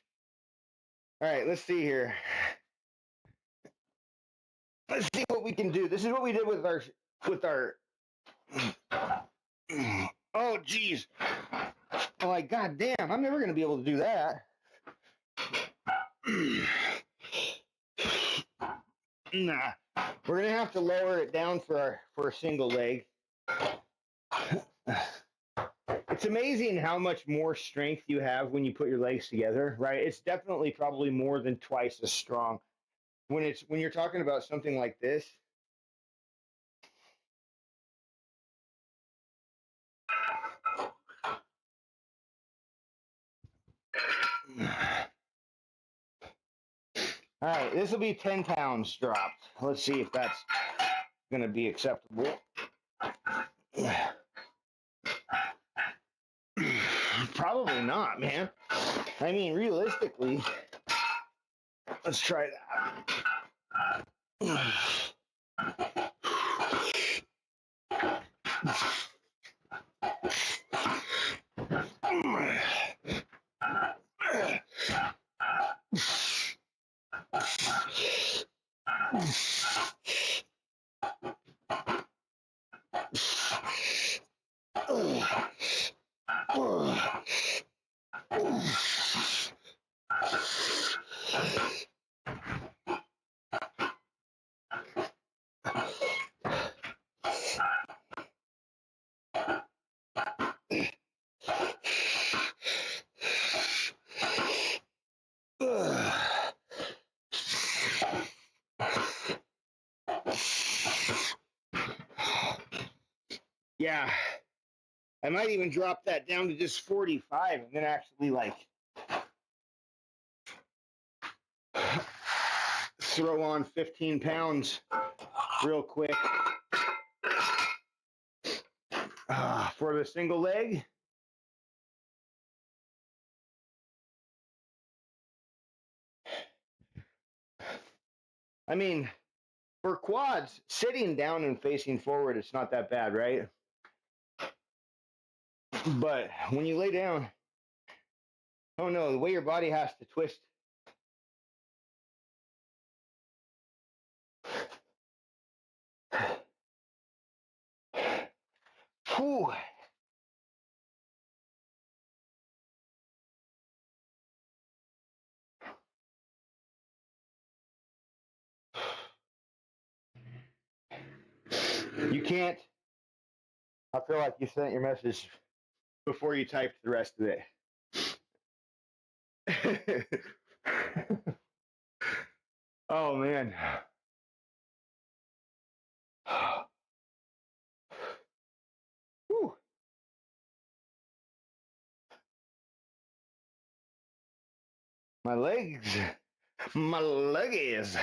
All right, let's see here. Let's see what we can do. This is what we did with our. Oh, geez. I'm like, God damn, I'm never gonna be able to do that. Nah, we're gonna have to lower it down for a single leg. It's amazing how much more strength you have when you put your legs together, right? It's definitely probably more than twice as strong when you're talking about something like this. All right, this will be 10 pounds dropped. Let's see if that's going to be acceptable. Probably not, man. I mean, realistically, let's try that. Yeah. I might even drop that down to just 45 and then actually like throw on 15 pounds real quick for the single leg. I mean, for quads, sitting down and facing forward, it's not that bad, right? But when you lay down, oh no, the way your body has to twist. Whew. You can't. I feel like you sent your message before you typed the rest of it. Oh man. Whew. My legs. My leggies.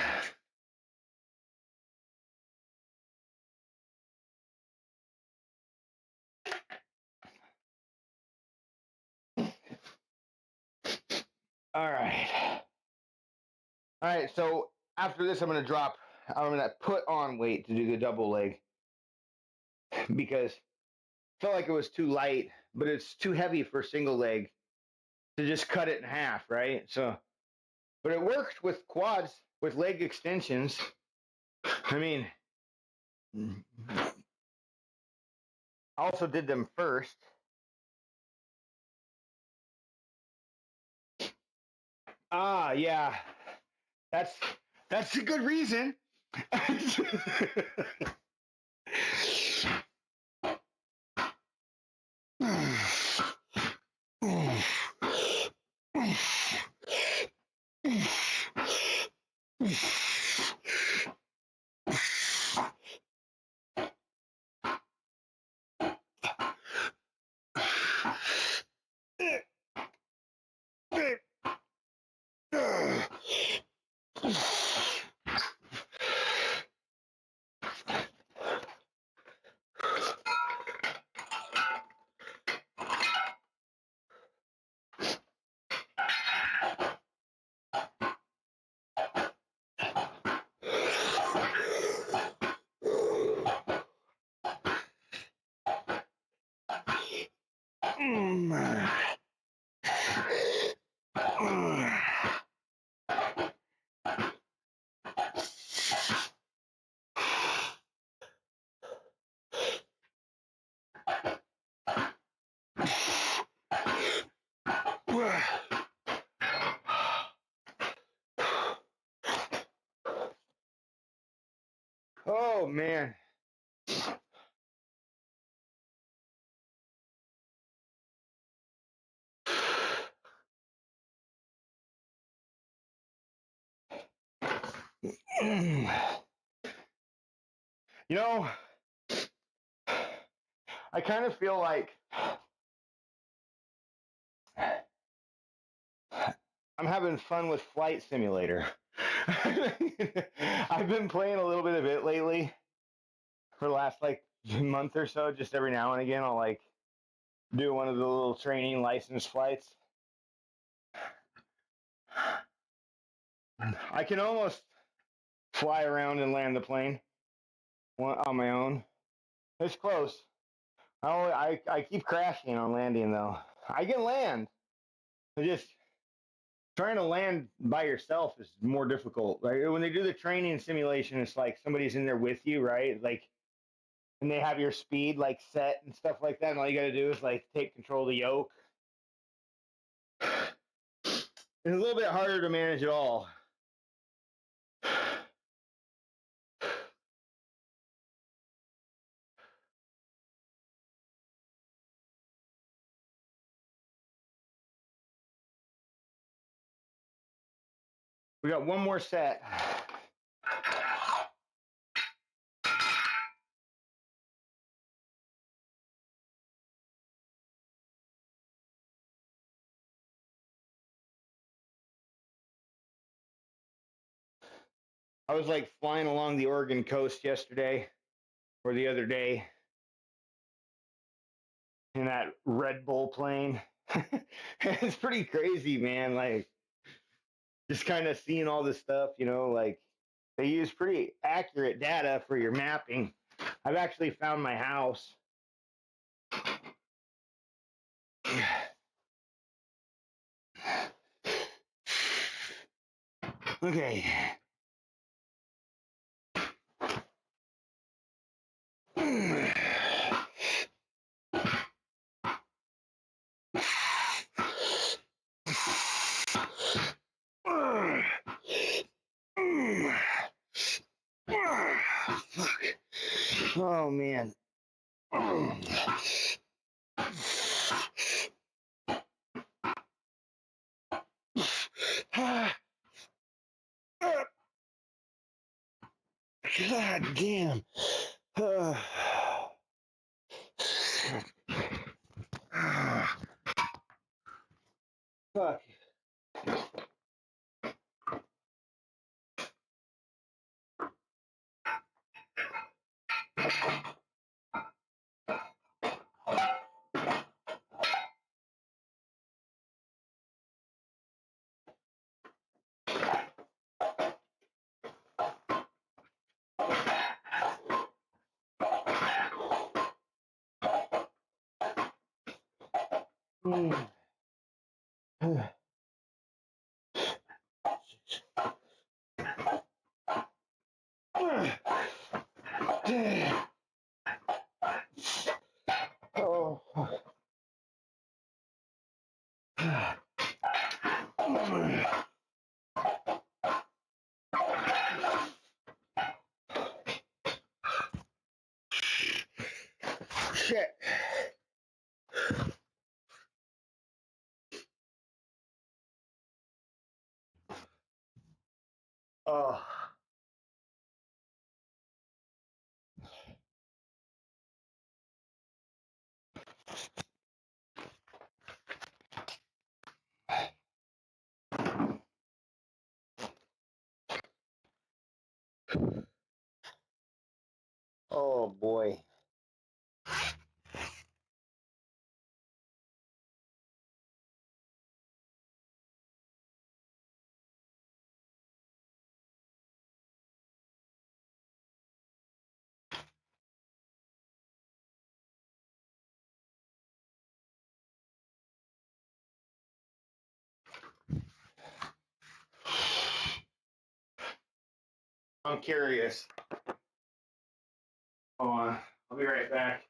All right. All right. So after this, I'm going to put on weight to do the double leg because I felt like it was too light, but it's too heavy for single leg to just cut it in half, right? So, but it worked with quads, with leg extensions. I mean, I also did them first. Ah, yeah. That's a good reason. Oh man. You know, I kind of feel like I'm having fun with Flight Simulator. I've been playing a little bit of it lately for the last like month or so. Just every now and again, I'll like do one of the little training license flights. I can almost fly around and land the plane on my own. It's close. I keep crashing on landing though. I can land. I just trying to land by yourself is more difficult. Right? When they do the training simulation, it's like somebody's in there with you, right? Like, and they have your speed like set and stuff like that. And all you got to do is like take control of the yoke. It's a little bit harder to manage it all. We got one more set. I was like flying along the Oregon coast yesterday or the other day in that Red Bull plane. It's pretty crazy, man. Like, just kind of seeing all this stuff, you know, like they use pretty accurate data for your mapping. I've actually found my house. Okay. Fuck. Oh man. God damn. Fuck. Oh. Shit. Oh. Oh boy. I'm curious. Hold on. I'll be right back.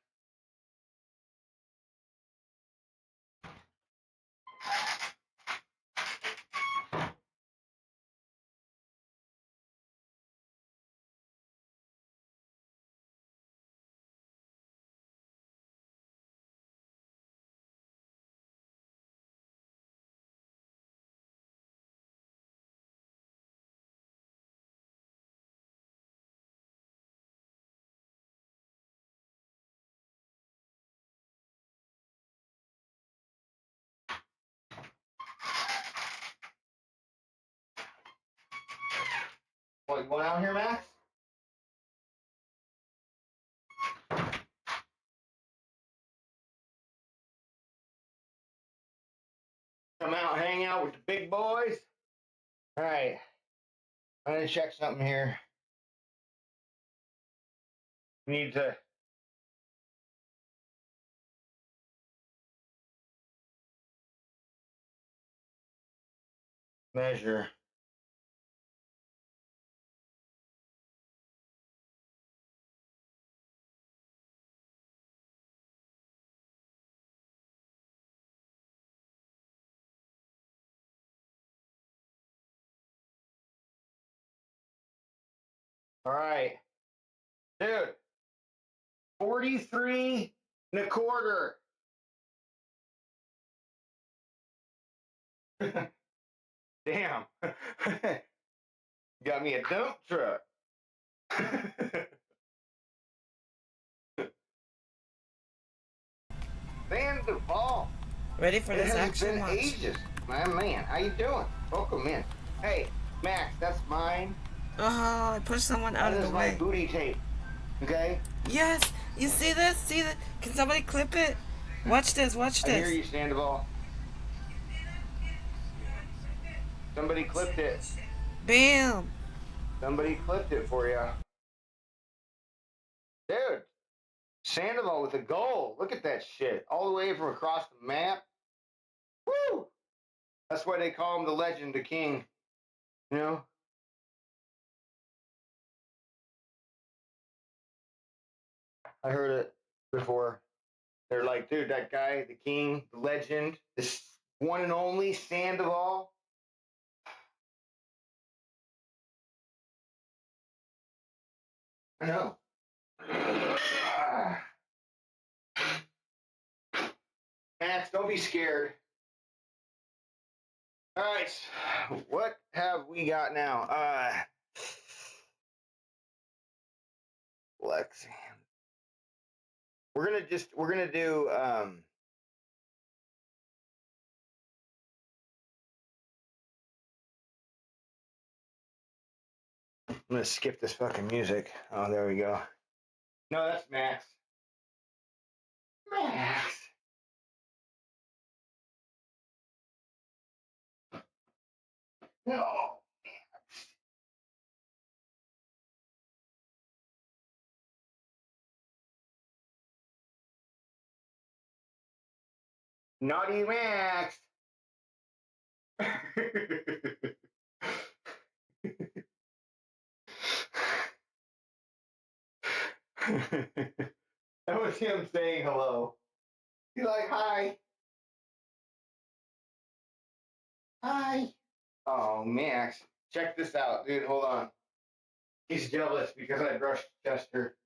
What, you going out here, Max? Come out, hang out with the big boys? All right. I'm going to check something here. Need to measure. All right. Dude, 43 and a quarter. Damn. Got me a dump truck. Van Duvall. Ready for It this has action been watch. ages. My man, how you doing? Welcome in. Hey, Max, that's mine. Oh, I pushed someone out That of is the my way. booty tape. Okay? Yes, you see this? See that? Can somebody clip it? Watch this. Watch I hear this. you, Sandoval. Somebody clipped it. Bam. Somebody clipped it for you. Dude, Sandoval with a goal. Look at that shit. All the way from across the map. Woo! That's why they call him the legend, the king. You know? I heard it before. They're like, dude, that guy, the king, the legend, this one and only Sandoval. I know. Max, don't be scared. All right, what have we got now? Lex. We're gonna do I'm gonna skip this fucking music. Oh, there we go. No, that's Max. Max. No. Naughty Max. That was him saying hello. He's like, hi. Hi. Oh, Max. Check this out, dude. Hold on. He's jealous because I brushed Chester.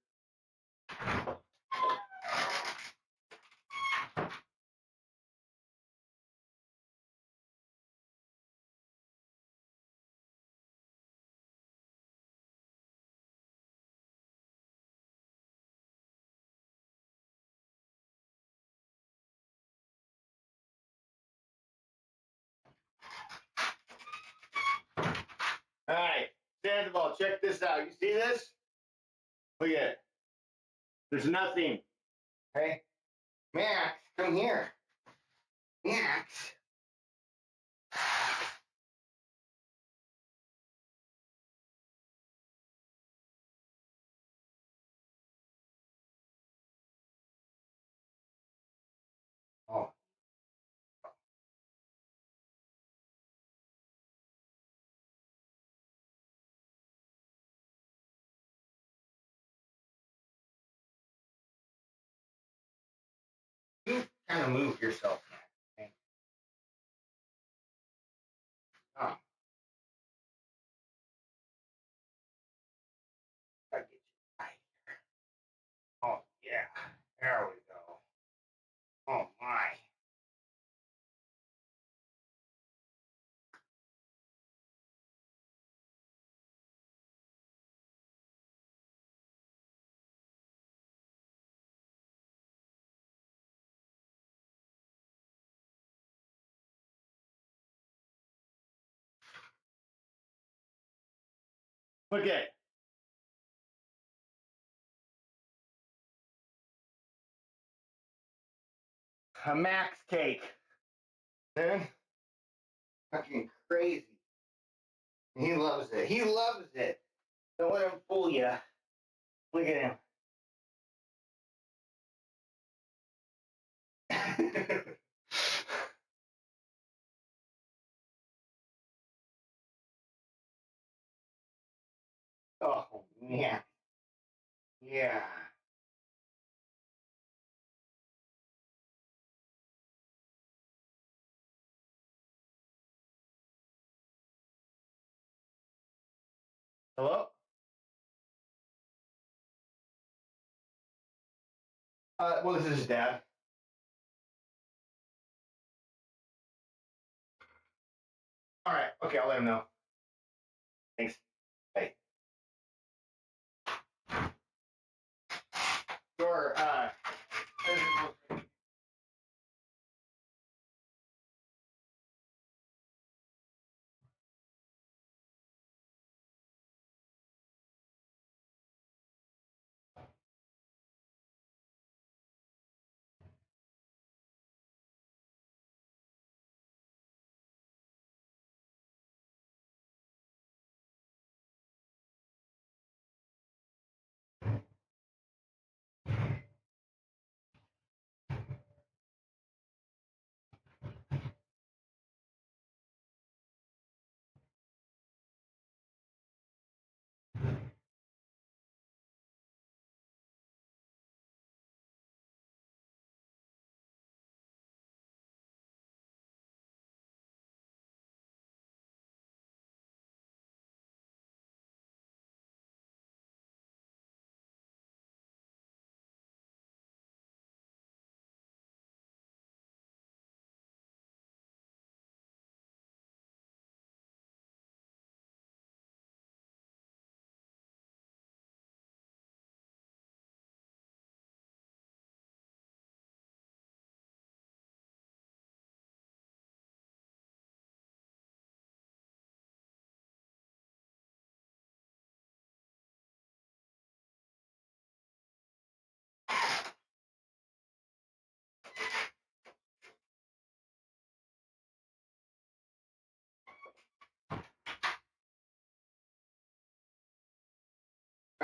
All right, Sandoval, check this out. You see this? Look at it. There's nothing. Okay? Max, come here. Max. Oh. You kind of move yourself. Okay? Oh. Gotta get you right. Oh, yeah. There we go. Oh, my. Look at it. A Max cake. Man, fucking crazy. He loves it. He loves it. Don't let him fool you. Look at him. Oh, man. Yeah. Hello? Well, this is his dad. All right. Okay, I'll let him know. Thanks. Bye. Sure.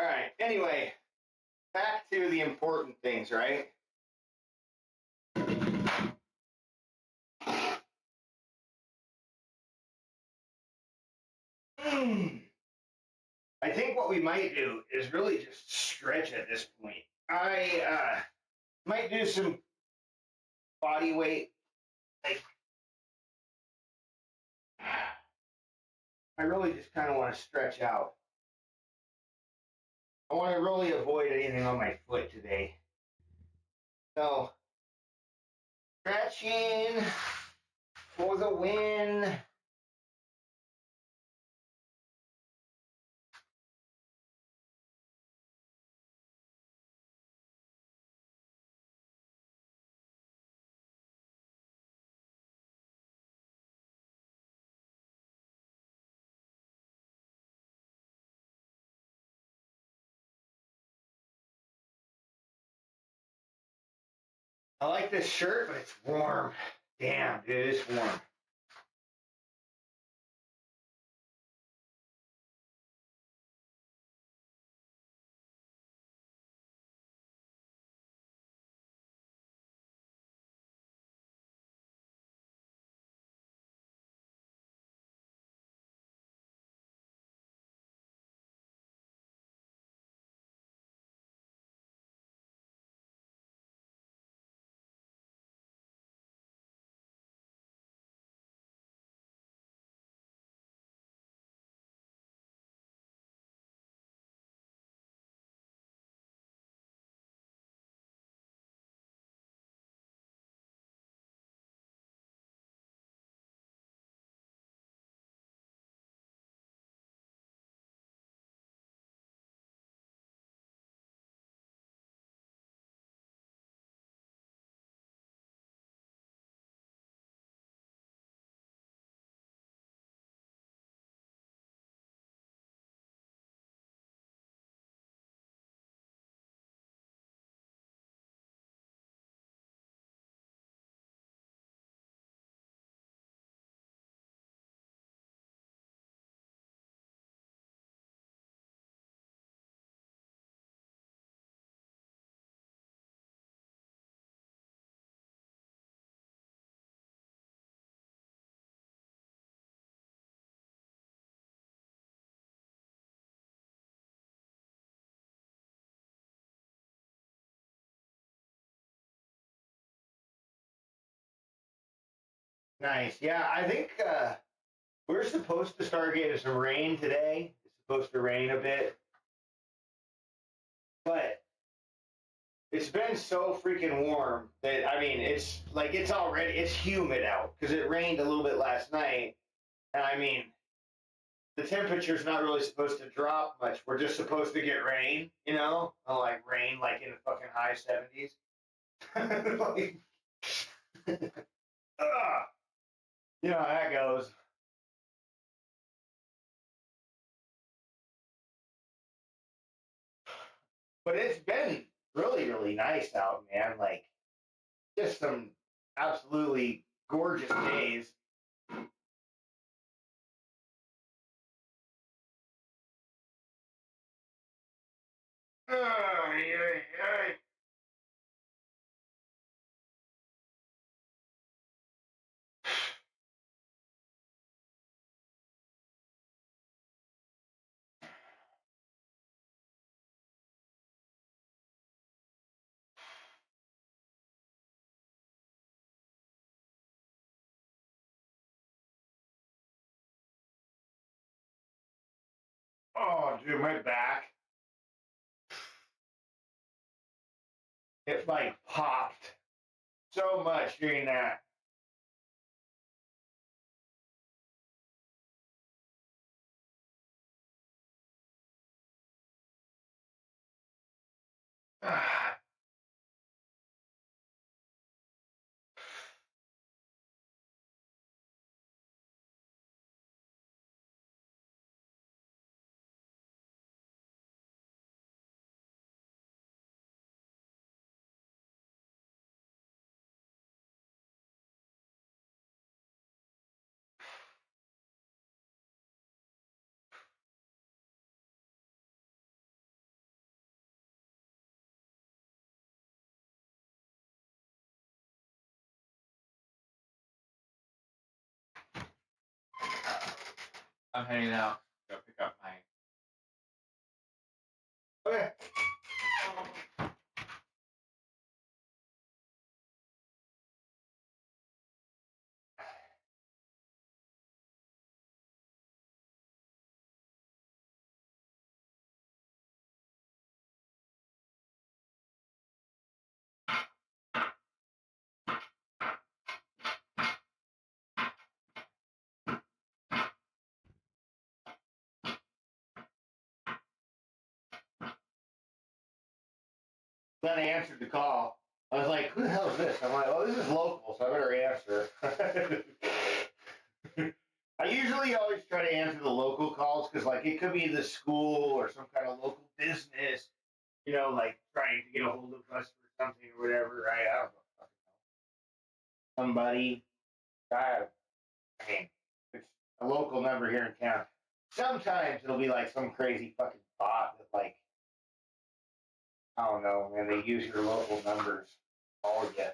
All right. Anyway, back to the important things, right? I think what we might do is really just stretch at this point. I might do some body weight. Like, I really just kind of want to stretch out. I want to really avoid anything on my foot today. So, stretching for the win. I like this shirt, but it's warm. Damn, dude, it's warm. Nice. Yeah, I think we're supposed to start getting some rain today. It's supposed to rain a bit. But it's been so freaking warm that, I mean, it's like it's humid out because it rained a little bit last night. And I mean, the temperature's not really supposed to drop much. We're just supposed to get rain, you know? Like rain like in the fucking high 70s. Like, you know how that goes. But it's been really, really nice out, man. Like, just some absolutely gorgeous days. Ay, ay, ay. Oh, dude, my back. It like popped so much during that. I'm heading out. Go pick up my. Okay. Then I answered the call. I was like, who the hell is this? I'm like, oh, this is local, so I better answer. I usually always try to answer the local calls because, like, it could be the school or some kind of local business, you know, like trying to get a hold of us for something or whatever. Right? I don't know. Somebody. I mean, it's a local number here in town. Sometimes it'll be like some crazy fucking bot that, like, I don't know, man, they use your local numbers. All you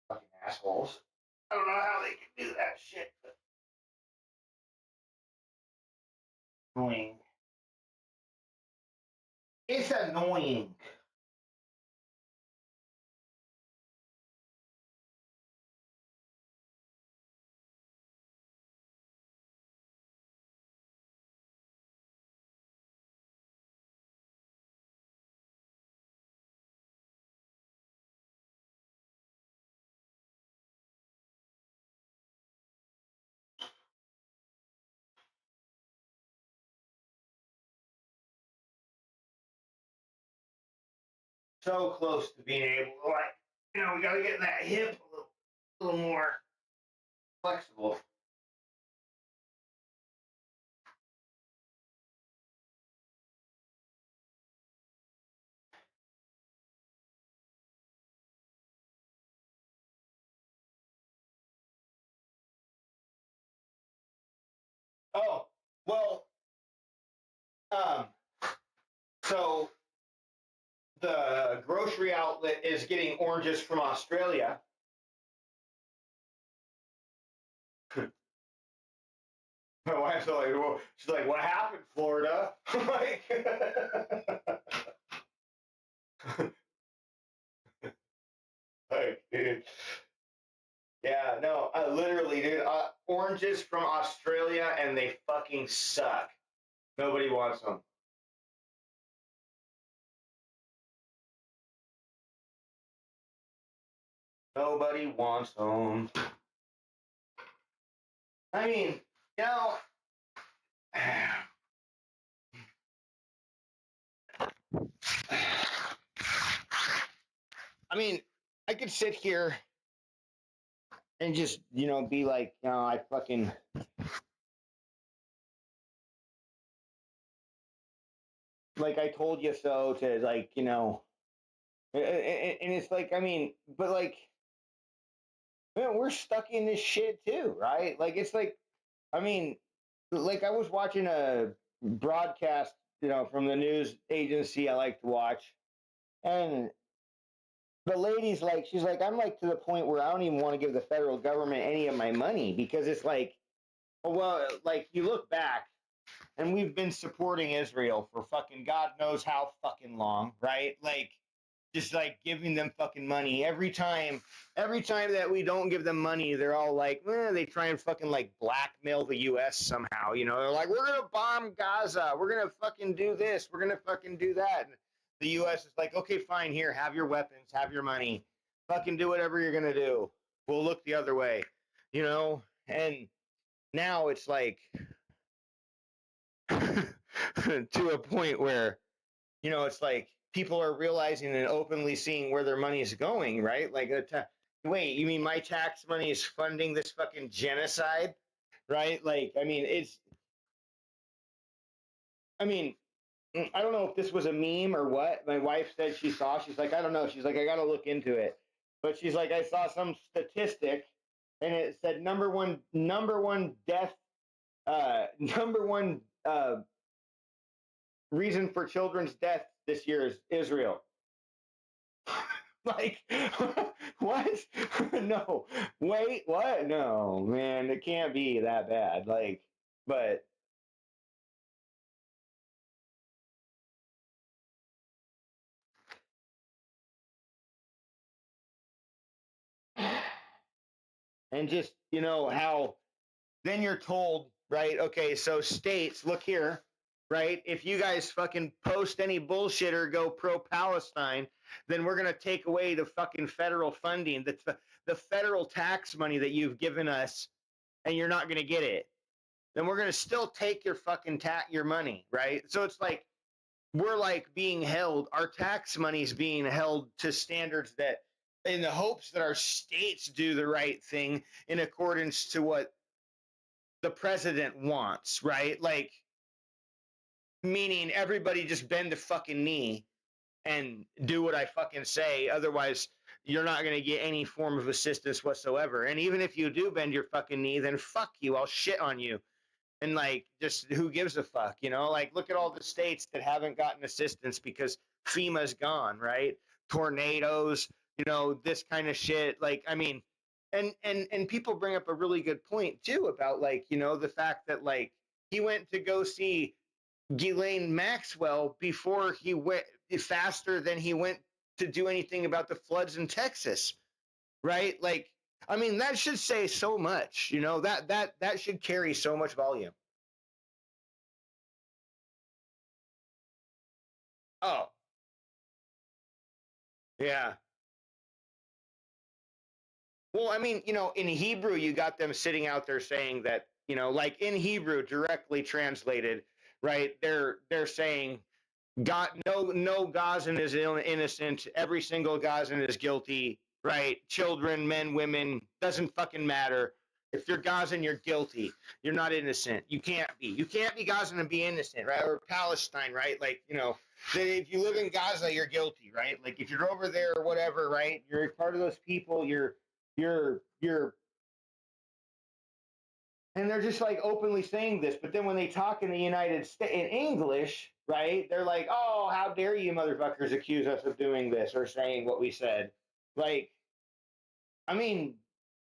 fucking assholes. I don't know how they can do that shit, but annoying. It's annoying. So close to being able to, like, you know, we gotta get that hip a little more flexible. Oh, well, um, so the grocery outlet is getting oranges from Australia. My wife's like, well, she's like, what happened, Florida? I'm like, like, dude. Yeah, no, literally, dude. Oranges from Australia, and they fucking suck. Nobody wants them. Nobody wants them. I mean, you know, I mean, I could sit here and just, you know, be like, you know, I fucking. Like I told you so to, like, you know, and it's like, I mean, but like, man, we're stuck in this shit too, right? Like, it's like, I mean, like I was watching a broadcast, you know, from the news agency I like to watch, and the lady's like, she's like, I'm like to the point where I don't even want to give the federal government any of my money because it's like, well, like you look back and we've been supporting Israel for fucking God knows how fucking long, right? Like, just like giving them fucking money every time that we don't give them money, they're all like, they try and fucking like blackmail the U.S. somehow, you know? They're like, we're gonna bomb Gaza, we're gonna fucking do this, we're gonna fucking do that. And the U.S. is like, okay, fine, here, have your weapons, have your money, fucking do whatever you're gonna do. We'll look the other way, you know? And now it's like to a point where, you know, it's like people are realizing and openly seeing where their money is going, right? Like, wait, you mean my tax money is funding this fucking genocide, right? Like, I mean, I don't know if this was a meme or what. My wife said she saw. She's like, I don't know. She's like, I got to look into it. But she's like, I saw some statistic, and it said number one death, number one reason for children's death this year is Israel. Like, what? No, wait, what? No, man, it can't be that bad. Like, But and just, how then you're told, right? Okay, so states, look here, right? If you guys fucking post any bullshit or go pro Palestine, then we're going to take away the fucking federal funding, the federal tax money that you've given us, and you're not going to get it. Then we're going to still take your fucking your money, right? So it's like we're like being held, our tax money's being held to standards that, in the hopes that our states do the right thing in accordance to what the president wants, right? Like, meaning everybody just bend the fucking knee and do what I fucking say. Otherwise, you're not going to get any form of assistance whatsoever. And even if you do bend your fucking knee, then fuck you. I'll shit on you. And like, just who gives a fuck, Like, look at all the states that haven't gotten assistance because FEMA's gone, right? Tornadoes, this kind of shit. Like, I mean, and people bring up a really good point too about like, the fact that like he went to go see Ghislaine Maxwell before he went faster than he went to do anything about the floods in Texas, right? Like, I mean, that should say so much, that should carry so much volume. Oh, yeah. Well, I mean, in Hebrew, you got them sitting out there saying that, like in Hebrew, directly translated, right? They're saying God, no Gazan is innocent. Every single Gazan is guilty, right? Children, men, women, doesn't fucking matter. If you're Gazan, you're guilty. You're not innocent. You can't be. You can't be Gazan and be innocent, right? Or Palestine, right? Like, if you live in Gaza, you're guilty, right? Like if you're over there or whatever, right? You're part of those people. You're and they're just like openly saying this, but then when they talk in the United States in English, right, they're like, oh, how dare you motherfuckers accuse us of doing this or saying what we said. Like, I mean,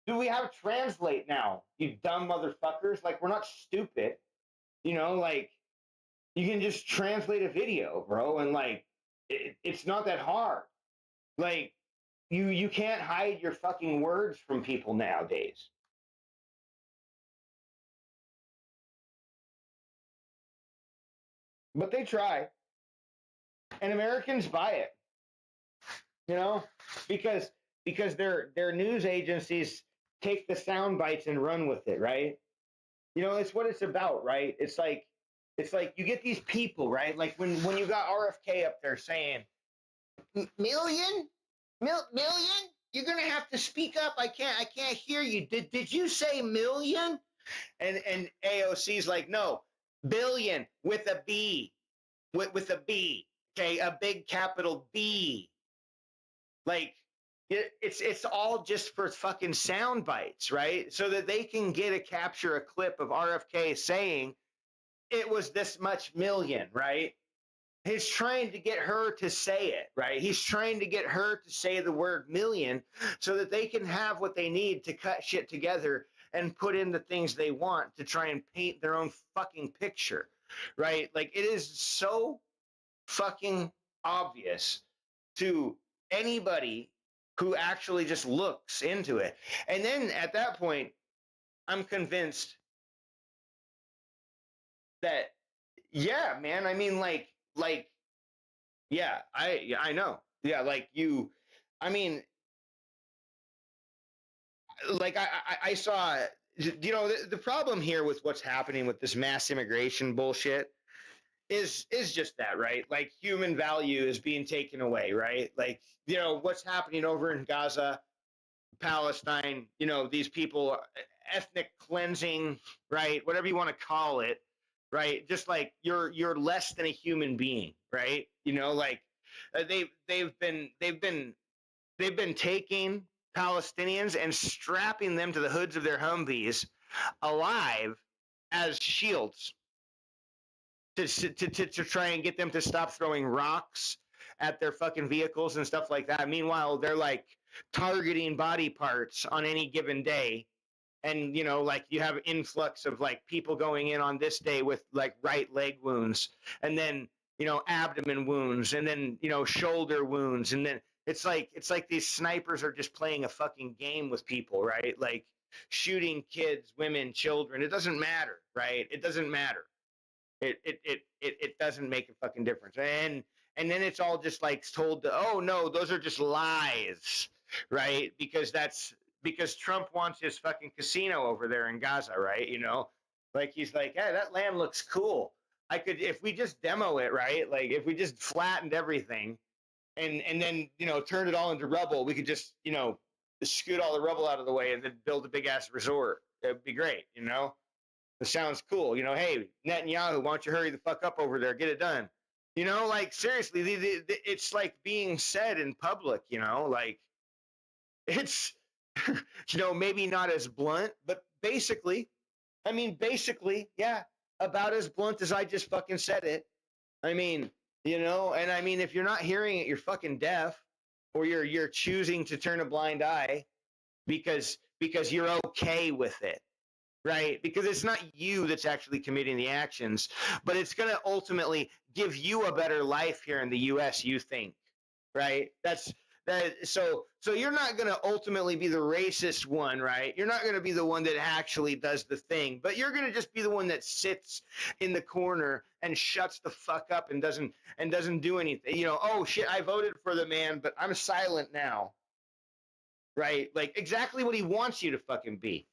do we have translate now, you dumb motherfuckers? Like, we're not stupid, like you can just translate a video, bro, and like it's not that hard. Like, you can't hide your fucking words from people nowadays. But they try, and Americans buy it, because their news agencies take the sound bites and run with it, right? It's what it's about, right? It's like you get these people, right? Like when you got RFK up there saying million, million, you're gonna have to speak up. I can't hear you. Did you say million? And AOC's like, no, billion with a B, with a B, okay, a big capital B. Like, it's all just for fucking sound bites, right? So that they can capture a clip of RFK saying it was this much million, right? He's trying to get her to say it, right? He's trying to get her to say the word million so that they can have what they need to cut shit together and put in the things they want to try and paint their own fucking picture, right? Like, it is so fucking obvious to anybody who actually just looks into it. And then at that point, I'm convinced that, yeah, man, I mean, like, yeah, I know. Yeah, like I mean, like I saw, the problem here with what's happening with this mass immigration bullshit is just that, right? Like, human value is being taken away, right? Like, what's happening over in Gaza, Palestine, these people, ethnic cleansing, right? Whatever you want to call it, right? Just like you're less than a human being, right? Like they've been taking Palestinians and strapping them to the hoods of their Humvees alive as shields to try and get them to stop throwing rocks at their fucking vehicles and stuff like that. Meanwhile, they're like targeting body parts on any given day and you know, like you have influx of like people going in on this day with like right leg wounds, and then you know abdomen wounds, and then you know shoulder wounds, and then it's like these snipers are just playing a fucking game with people, right? Like shooting kids, women, children. It doesn't matter, right? It doesn't matter. It doesn't make a fucking difference. And then it's all just like told to, oh no, those are just lies, right? Because Trump wants his fucking casino over there in Gaza, right? You know, like he's like, hey, that land looks cool. I could, if we just demo it, right? Like if we just flattened everything and then you know turned it all into rubble, we could just you know scoot all the rubble out of the way and then build a big ass resort. It'd be great, you know. It sounds cool, you know. Hey, Netanyahu, why don't you hurry the fuck up over there, get it done? You know, like seriously, it's like being said in public, you know, like it's you know maybe not as blunt, but basically, I mean, basically, yeah, about as blunt as I just fucking said it. I mean, you know, and I mean, if you're not hearing it, you're fucking deaf, or you're choosing to turn a blind eye because you're okay with it, right? Because it's not you that's actually committing the actions, but it's going to ultimately give you a better life here in the U.S. You think, right? That's that. So you're not going to ultimately be the racist one, right? You're not going to be the one that actually does the thing, but you're going to just be the one that sits in the corner and shuts the fuck up and doesn't do anything. You know, oh shit, I voted for the man, but I'm silent now, right? Like exactly what he wants you to fucking be.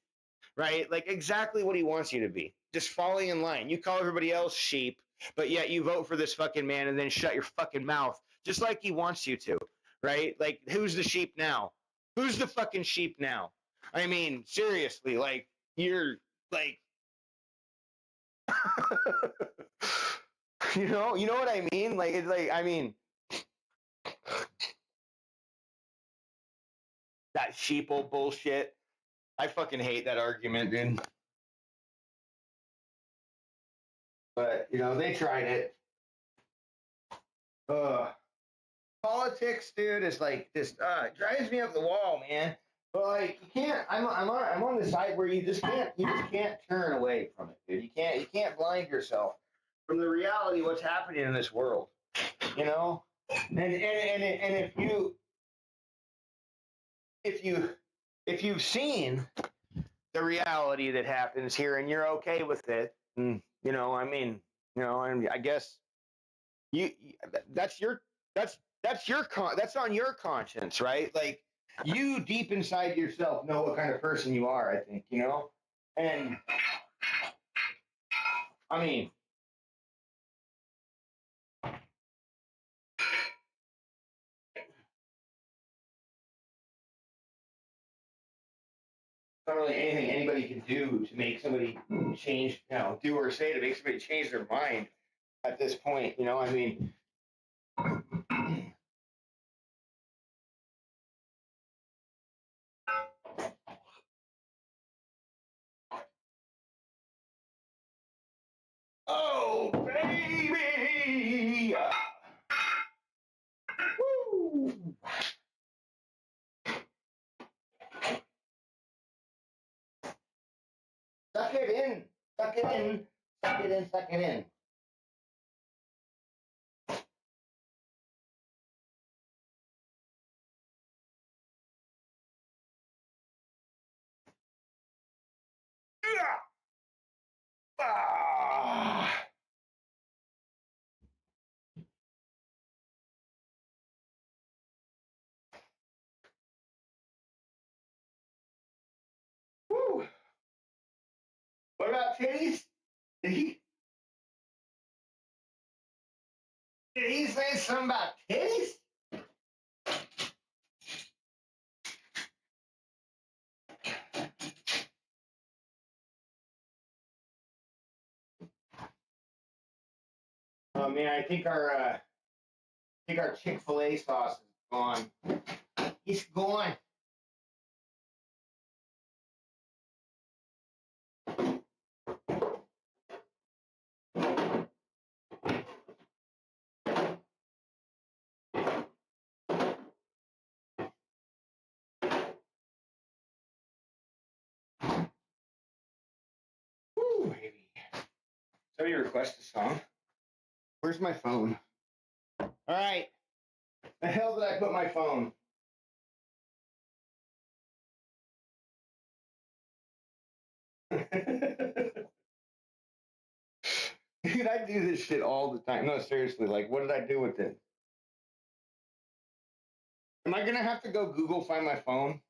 Right? Like exactly what he wants you to be. Just falling in line. You call everybody else sheep, but yet you vote for this fucking man and then shut your fucking mouth, just like he wants you to. Right? Like, who's the sheep now? Who's the fucking sheep now? I mean, seriously, like, you're like, you know what I mean? Like, it's like, I mean, that sheeple bullshit. I fucking hate that argument, dude. But you know, they tried it. Politics, dude, is like just it drives me up the wall, man. But like, you can't. I'm on the side where you just can't turn away from it, dude. You can't blind yourself from the reality of what's happening in this world. You know, and if you've seen the reality that happens here and you're okay with it, you know, I mean, you know, I guess you that's your that's that's on your conscience, right? Like you deep inside yourself know what kind of person you are, I think, you know? And I mean, not really anything anybody can do to make somebody change, you know, do or say to make somebody change their mind at this point, you know? I mean, oh, baby! Woo! Suck it in. Suck it in. Suck it in. Suck it in. Ah. Woo. What about titties? Did he say something about titties? Oh man, I think our Chick-fil-A sauce is gone. It's gone. Somebody request a song. Where's my phone? All right. The hell did I put my phone? Dude, I do this shit all the time. No, seriously. Like, what did I do with it? Am I gonna have to go Google find my phone?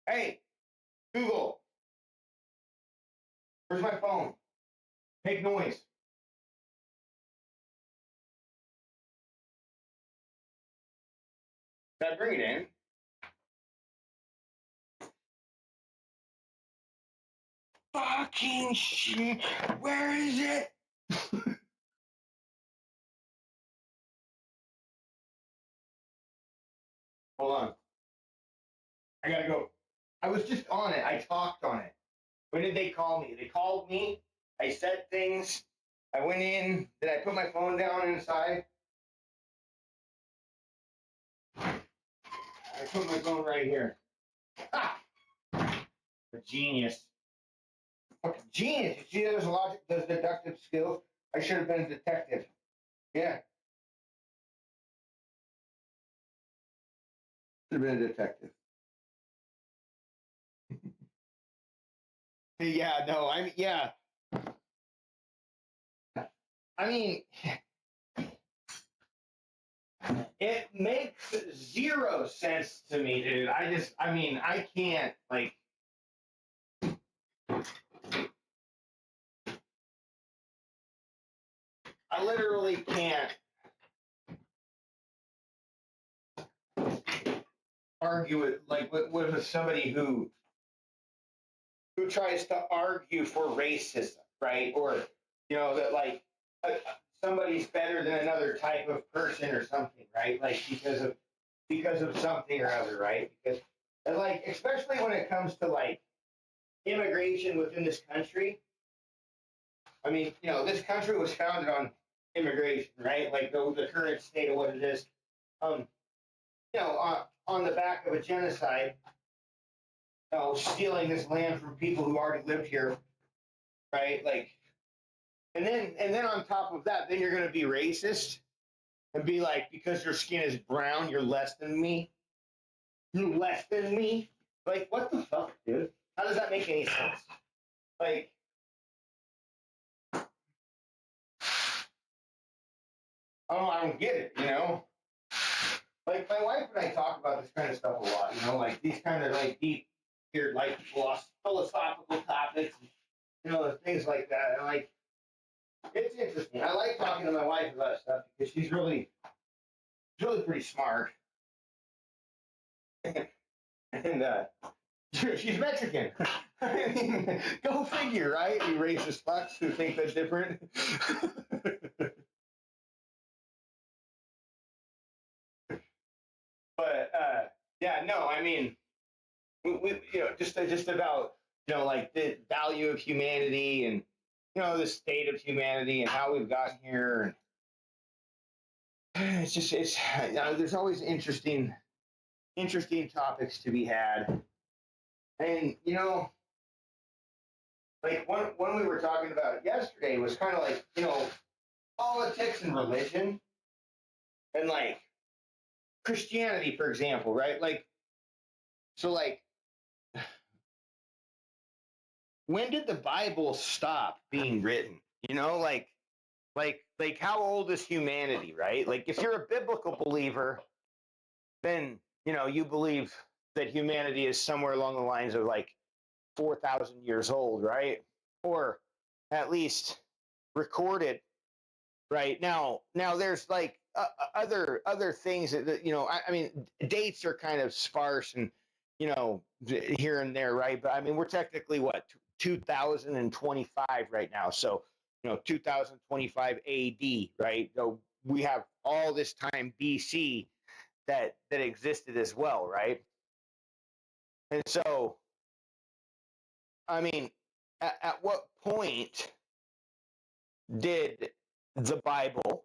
Hey, Google, where's my phone? Make noise. Did I bring it in? Fucking shit. Where is it? Hold on. I gotta go. I was just on it. I talked on it. When did they call me? They called me. I said things. I went in. Did I put my phone down inside? I put my phone right here. Ha! A genius. Fucking genius. You see those logic, those deductive skills? I should have been a detective. Yeah. Should have been a detective. Yeah, no, I mean, it makes zero sense to me, dude. I can't, like, I literally can't argue it, like, with somebody who tries to argue for racism, right? Or, that, like, somebody's better than another type of person or something, right? Like, because of something or other, right? Because, and, like, especially when it comes to, like, immigration within this country. I mean, this country was founded on immigration, right? Like the current state of what it is. On the back of a genocide, stealing this land from people who already lived here, right? Like, and then on top of that, then you're going to be racist and be like, because your skin is brown, you're less than me. You're less than me. Like, what the fuck, dude? How does that make any sense? Like, I don't get it, Like, my wife and I talk about this kind of stuff a lot, like these kind of, like, deep, weird, like, philosophical topics, things like that. And, like, it's interesting. I like talking to my wife about stuff because she's really pretty smart. And, she's Mexican. I mean, go figure, right? You racist fucks who think that's different. But yeah, no, I mean, we just about like the value of humanity and the state of humanity and how we've gotten here. And it's there's always interesting topics to be had, and like one we were talking about yesterday was kind of like politics and religion, and like Christianity, for example, right? Like, so like, when did the Bible stop being written? Like how old is humanity, right? Like, if you're a biblical believer, then you believe that humanity is somewhere along the lines of like 4,000 years old, right? Or at least recorded, right? Now there's like other things that I mean, dates are kind of sparse and here and there, right? But I mean, we're technically what, 2025 right now, so 2025 AD, right? So we have all this time BC that existed as well, right? And so, I mean, at what point did the Bible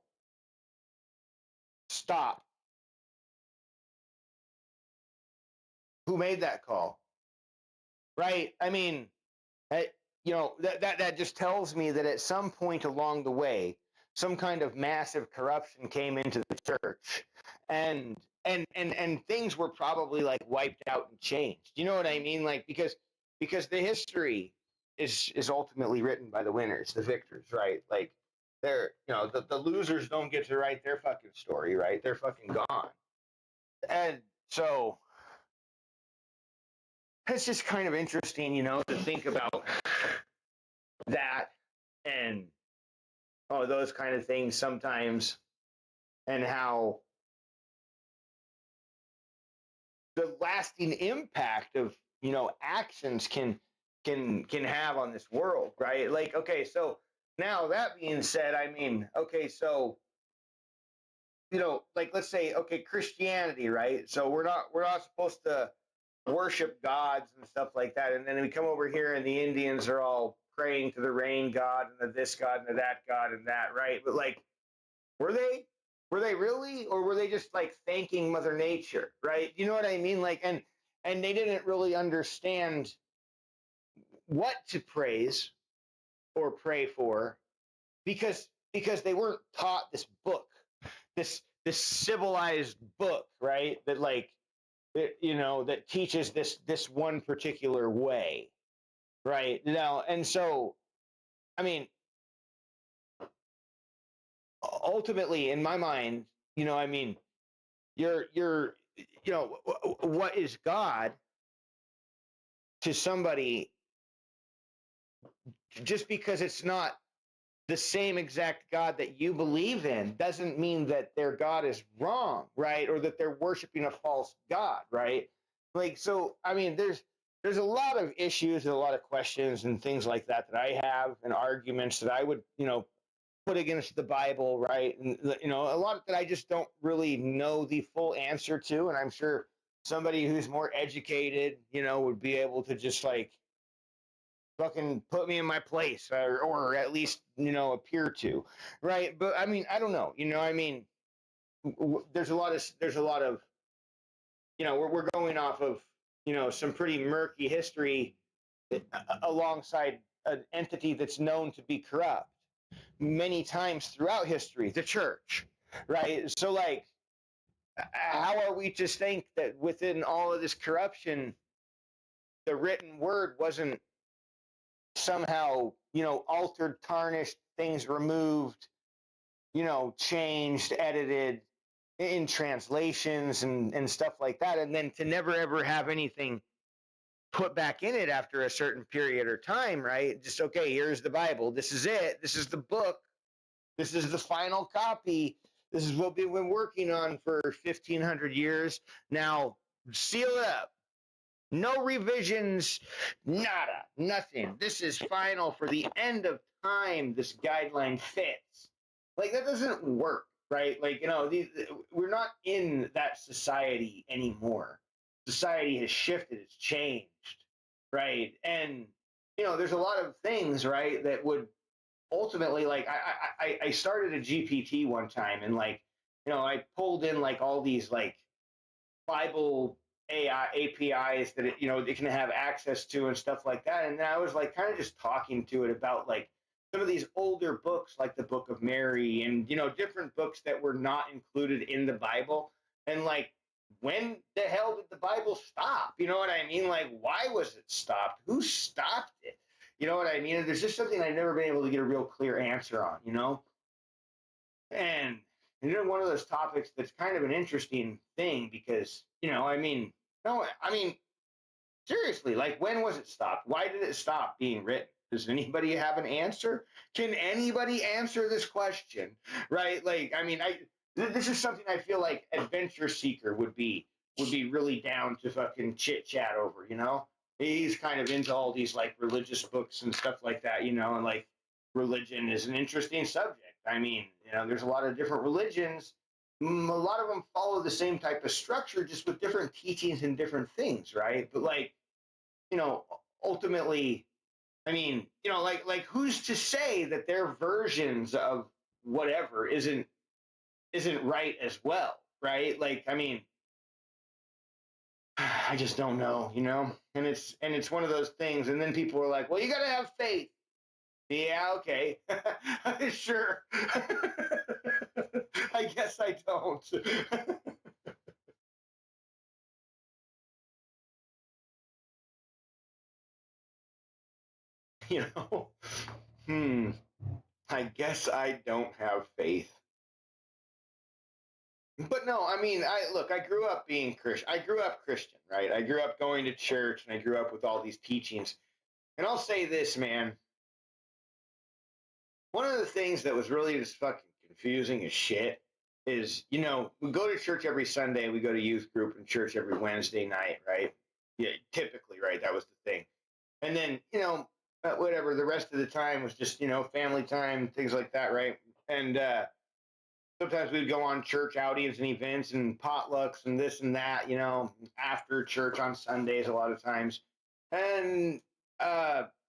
stop? Who made that call? Right? I mean, that just tells me that at some point along the way, some kind of massive corruption came into the church, and things were probably like wiped out and changed. You know what I mean? Like because the history is ultimately written by the winners, the victors, right? Like they're the losers don't get to write their fucking story, right? They're fucking gone. And so it's just kind of interesting, to think about that and those kind of things sometimes, and how the lasting impact of actions can have on this world, right? Like, okay, so now that being said, I mean, okay, so like, let's say, okay, Christianity, right? So we're not supposed to worship gods and stuff like that, and then we come over here and the Indians are all praying to the rain god and the this god and the that god and that, right? But like, were they really, or were they just like thanking Mother Nature, right? You know what I mean? Like, and they didn't really understand what to praise or pray for, because they weren't taught this book, this civilized book, right? That like that teaches this one particular way, right? Now, and so, I mean, ultimately, in my mind, I mean, you're what is God to somebody, just because it's not the same exact God that you believe in doesn't mean that their God is wrong, right? Or that they're worshiping a false God, right? Like, so, I mean, there's a lot of issues and a lot of questions and things like that I have, and arguments that I would, put against the Bible, right? And, a lot that I just don't really know the full answer to. And I'm sure somebody who's more educated, would be able to just like fucking put me in my place, or at least, appear to, right? But I mean, I don't know, I mean, there's a lot of, we're going off of, some pretty murky history alongside an entity that's known to be corrupt many times throughout history, the church, right? So like, how are we to think that within all of this corruption, the written word wasn't somehow, altered, tarnished, things removed, changed, edited in translations and stuff like that, and then to never ever have anything put back in it after a certain period or time, right? Just, okay, here's the Bible. This is it. This is the book. This is the final copy. This is what we've been working on for 1,500 years. Now, seal it up. No revisions, nada, nothing. This is final for the end of time. This guideline fits. Like, that doesn't work, right? Like, we're not in that society anymore. Society has shifted, it's changed, right? And, there's a lot of things, right, that would ultimately, like, I started a GPT one time, and like, I pulled in like all these like Bible AI APIs that it can have access to and stuff like that. And then I was like kind of just talking to it about like some of these older books, like the Book of Mary, and different books that were not included in the Bible. And like, when the hell did the Bible stop? You know what I mean? Like, why was it stopped? Who stopped it? You know what I mean? There's just something I've never been able to get a real clear answer on, And one of those topics that's kind of an interesting thing, because, I mean, seriously, like, when was it stopped? Why did it stop being written? Does anybody have an answer? Can anybody answer this question? Right? Like, I mean, this is something I feel like Adventure Seeker would be really down to fucking chit chat over, He's kind of into all these like religious books and stuff like that, and like religion is an interesting subject. I mean, there's a lot of different religions. A lot of them follow the same type of structure, just with different teachings and different things, right? But like, ultimately, I mean, like who's to say that their versions of whatever isn't right as well, right? Like, I mean, I just don't know, and it's one of those things. And then people are like, well, you got to have faith. Yeah, okay. Sure. I guess I don't. you know, I guess I don't have faith. But no, I mean, I grew up being Christian. I grew up Christian, right? I grew up going to church, and I grew up with all these teachings. And I'll say this, man. One of the things that was really just fucking confusing as shit is, we go to church every Sunday, we go to youth group and church every Wednesday night, right? Yeah, typically, right? That was the thing. And then, whatever, the rest of the time was just, family time, things like that, right? And sometimes we'd go on church outings and events and potlucks and this and that, after church on Sundays a lot of times. And,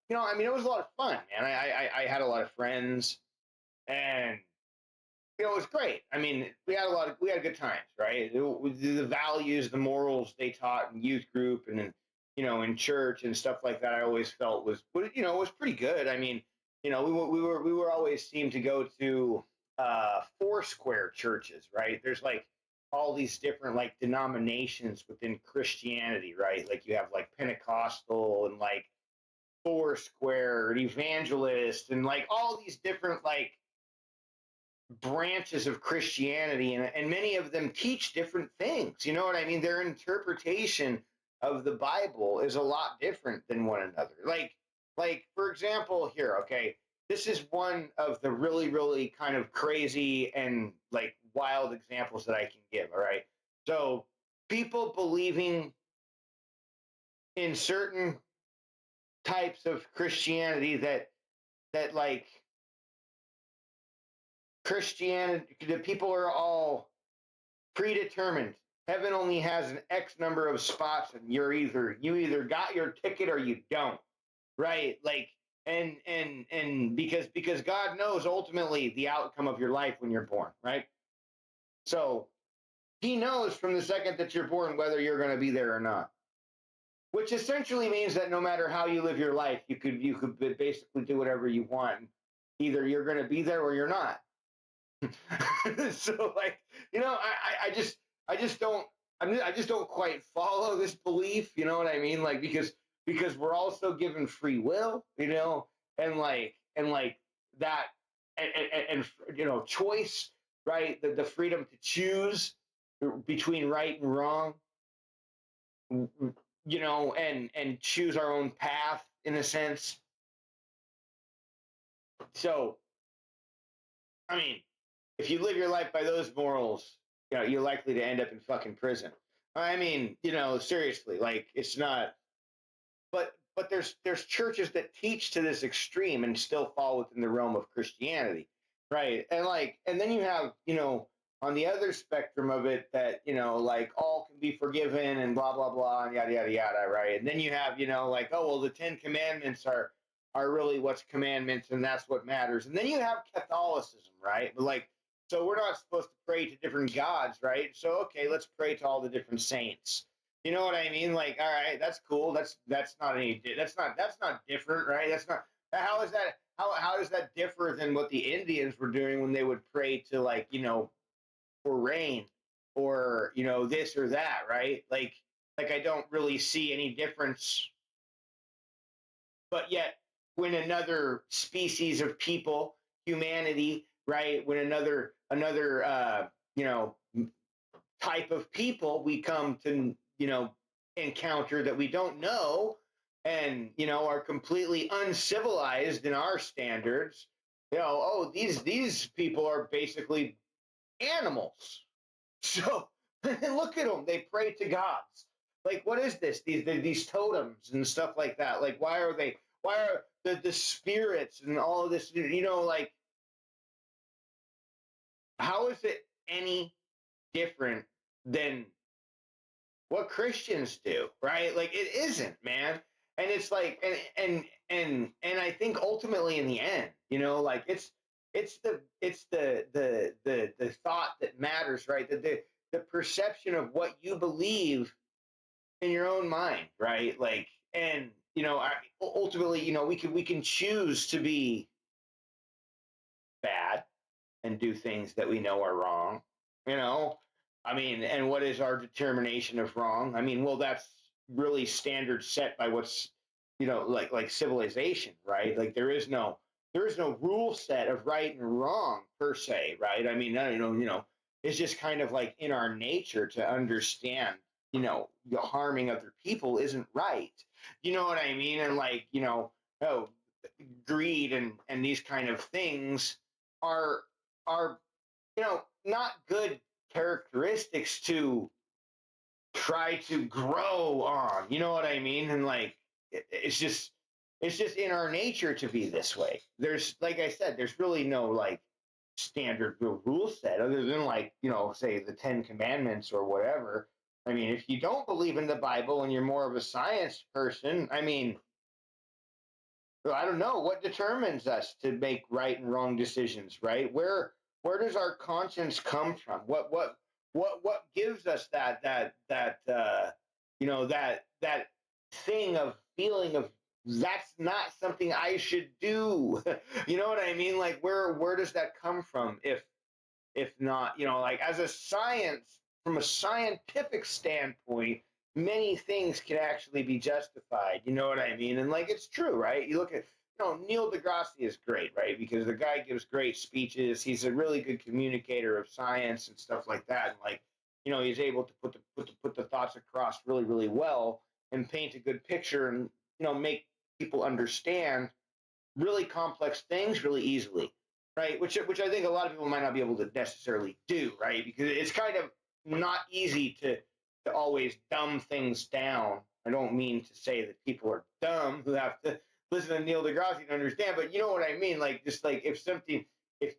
it was a lot of fun, man. I had a lot of friends, and it was great. I mean, we had good times, right? The values, the morals they taught in youth group and in church and stuff like that, I always felt was pretty good. I mean, we were always seemed to go to Foursquare churches, right? There's like all these different like denominations within Christianity, right? Like you have like Pentecostal and like Foursquare and Evangelist and like all these different like branches of Christianity, and many of them teach different things. You know what I mean? Their interpretation of the Bible is a lot different than one another. Like for example, here, okay, this is one of the really, really kind of crazy and like wild examples that I can give. All right. So people believing in certain types of Christianity that like Christianity, the people are all predetermined. Heaven only has an X number of spots, and you either got your ticket or you don't, right? Like, and because God knows ultimately the outcome of your life when you're born, right? So He knows from the second that you're born whether you're going to be there or not. Which essentially means that no matter how you live your life, you could basically do whatever you want. Either you're going to be there or you're not. So like, I just don't quite follow this belief. You know what I mean? Like because we're also given free will, and like that and choice, right? The freedom to choose between right and wrong, and choose our own path in a sense. So, I mean, if you live your life by those morals, you're likely to end up in fucking prison. I mean, seriously, like it's not. But there's churches that teach to this extreme and still fall within the realm of Christianity, right? And then you have on the other spectrum of it that like all can be forgiven and blah blah blah and yada yada yada, right? And then you have like, oh well, the 10 Commandments are really what's commandments and that's what matters. And then you have Catholicism, right? But like, so we're not supposed to pray to different gods, right? So okay, let's pray to all the different saints. You know what I mean? Like, all right, that's cool. That's not different, right? That's not. How is that? How does that differ than what the Indians were doing when they would pray to like for rain or this or that, right? Like I don't really see any difference. But yet, when another species of people, humanity, right? When another type of people we come to encounter that we don't know and are completely uncivilized in our standards, oh, these people are basically animals. So look at them, they pray to gods. Like, what is this, these totems and stuff like that? Like, why are the spirits and all of this, like, how is it any different than what Christians do, right? Like it isn't, man. And it's like, and I think ultimately in the end, like it's the thought that matters, right? The perception of what you believe in your own mind, right? Like, and ultimately, we can choose to be bad and do things that we know are wrong. You know, I mean, and what is our determination of wrong? I mean, well, that's really standard set by what's like civilization, right? Like there is no rule set of right and wrong per se, right? I mean, it's just kind of like in our nature to understand, the harming other people isn't right. You know what I mean? And like, oh, greed and these kind of things are not good characteristics to try to grow on. You know what I mean? And like it's just in our nature to be this way. There's, like I said, there's really no like standard rule set other than like, say the 10 commandments or whatever. I mean, if you don't believe in the Bible and you're more of a science person, I mean, I don't know what determines us to make right and wrong decisions, right? Where does our conscience come from? What gives us that thing of feeling of that's not something I should do? You know what I mean? Like where does that come from if not, like as a science, from a scientific standpoint, many things can actually be justified. You know what I mean? And like it's true, right? You look at, Neil deGrasse is great, right? Because the guy gives great speeches. He's a really good communicator of science and stuff like that. And like, he's able to put the thoughts across really, really well and paint a good picture and make people understand really complex things really easily, right? Which I think a lot of people might not be able to necessarily do, right? Because it's kind of not easy to always dumb things down. I don't mean to say that people are dumb who have to listen to Neil deGrasse to understand, but you know what I mean? Like, just like if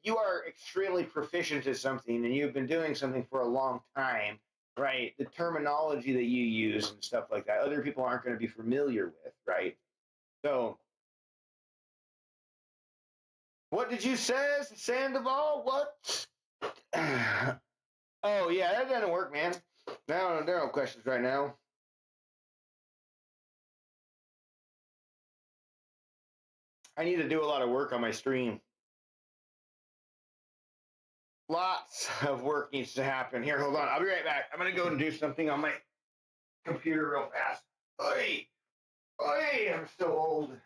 you are extremely proficient at something and you've been doing something for a long time, right? The terminology that you use and stuff like that, other people aren't going to be familiar with, right? So, what did you say, Sandoval? What? Oh, yeah, that doesn't work, man. No, there are no questions right now. I need to do a lot of work on my stream. Lots of work needs to happen. Here, hold on. I'll be right back. I'm going to go and do something on my computer real fast. Oi! Oi! I'm so old.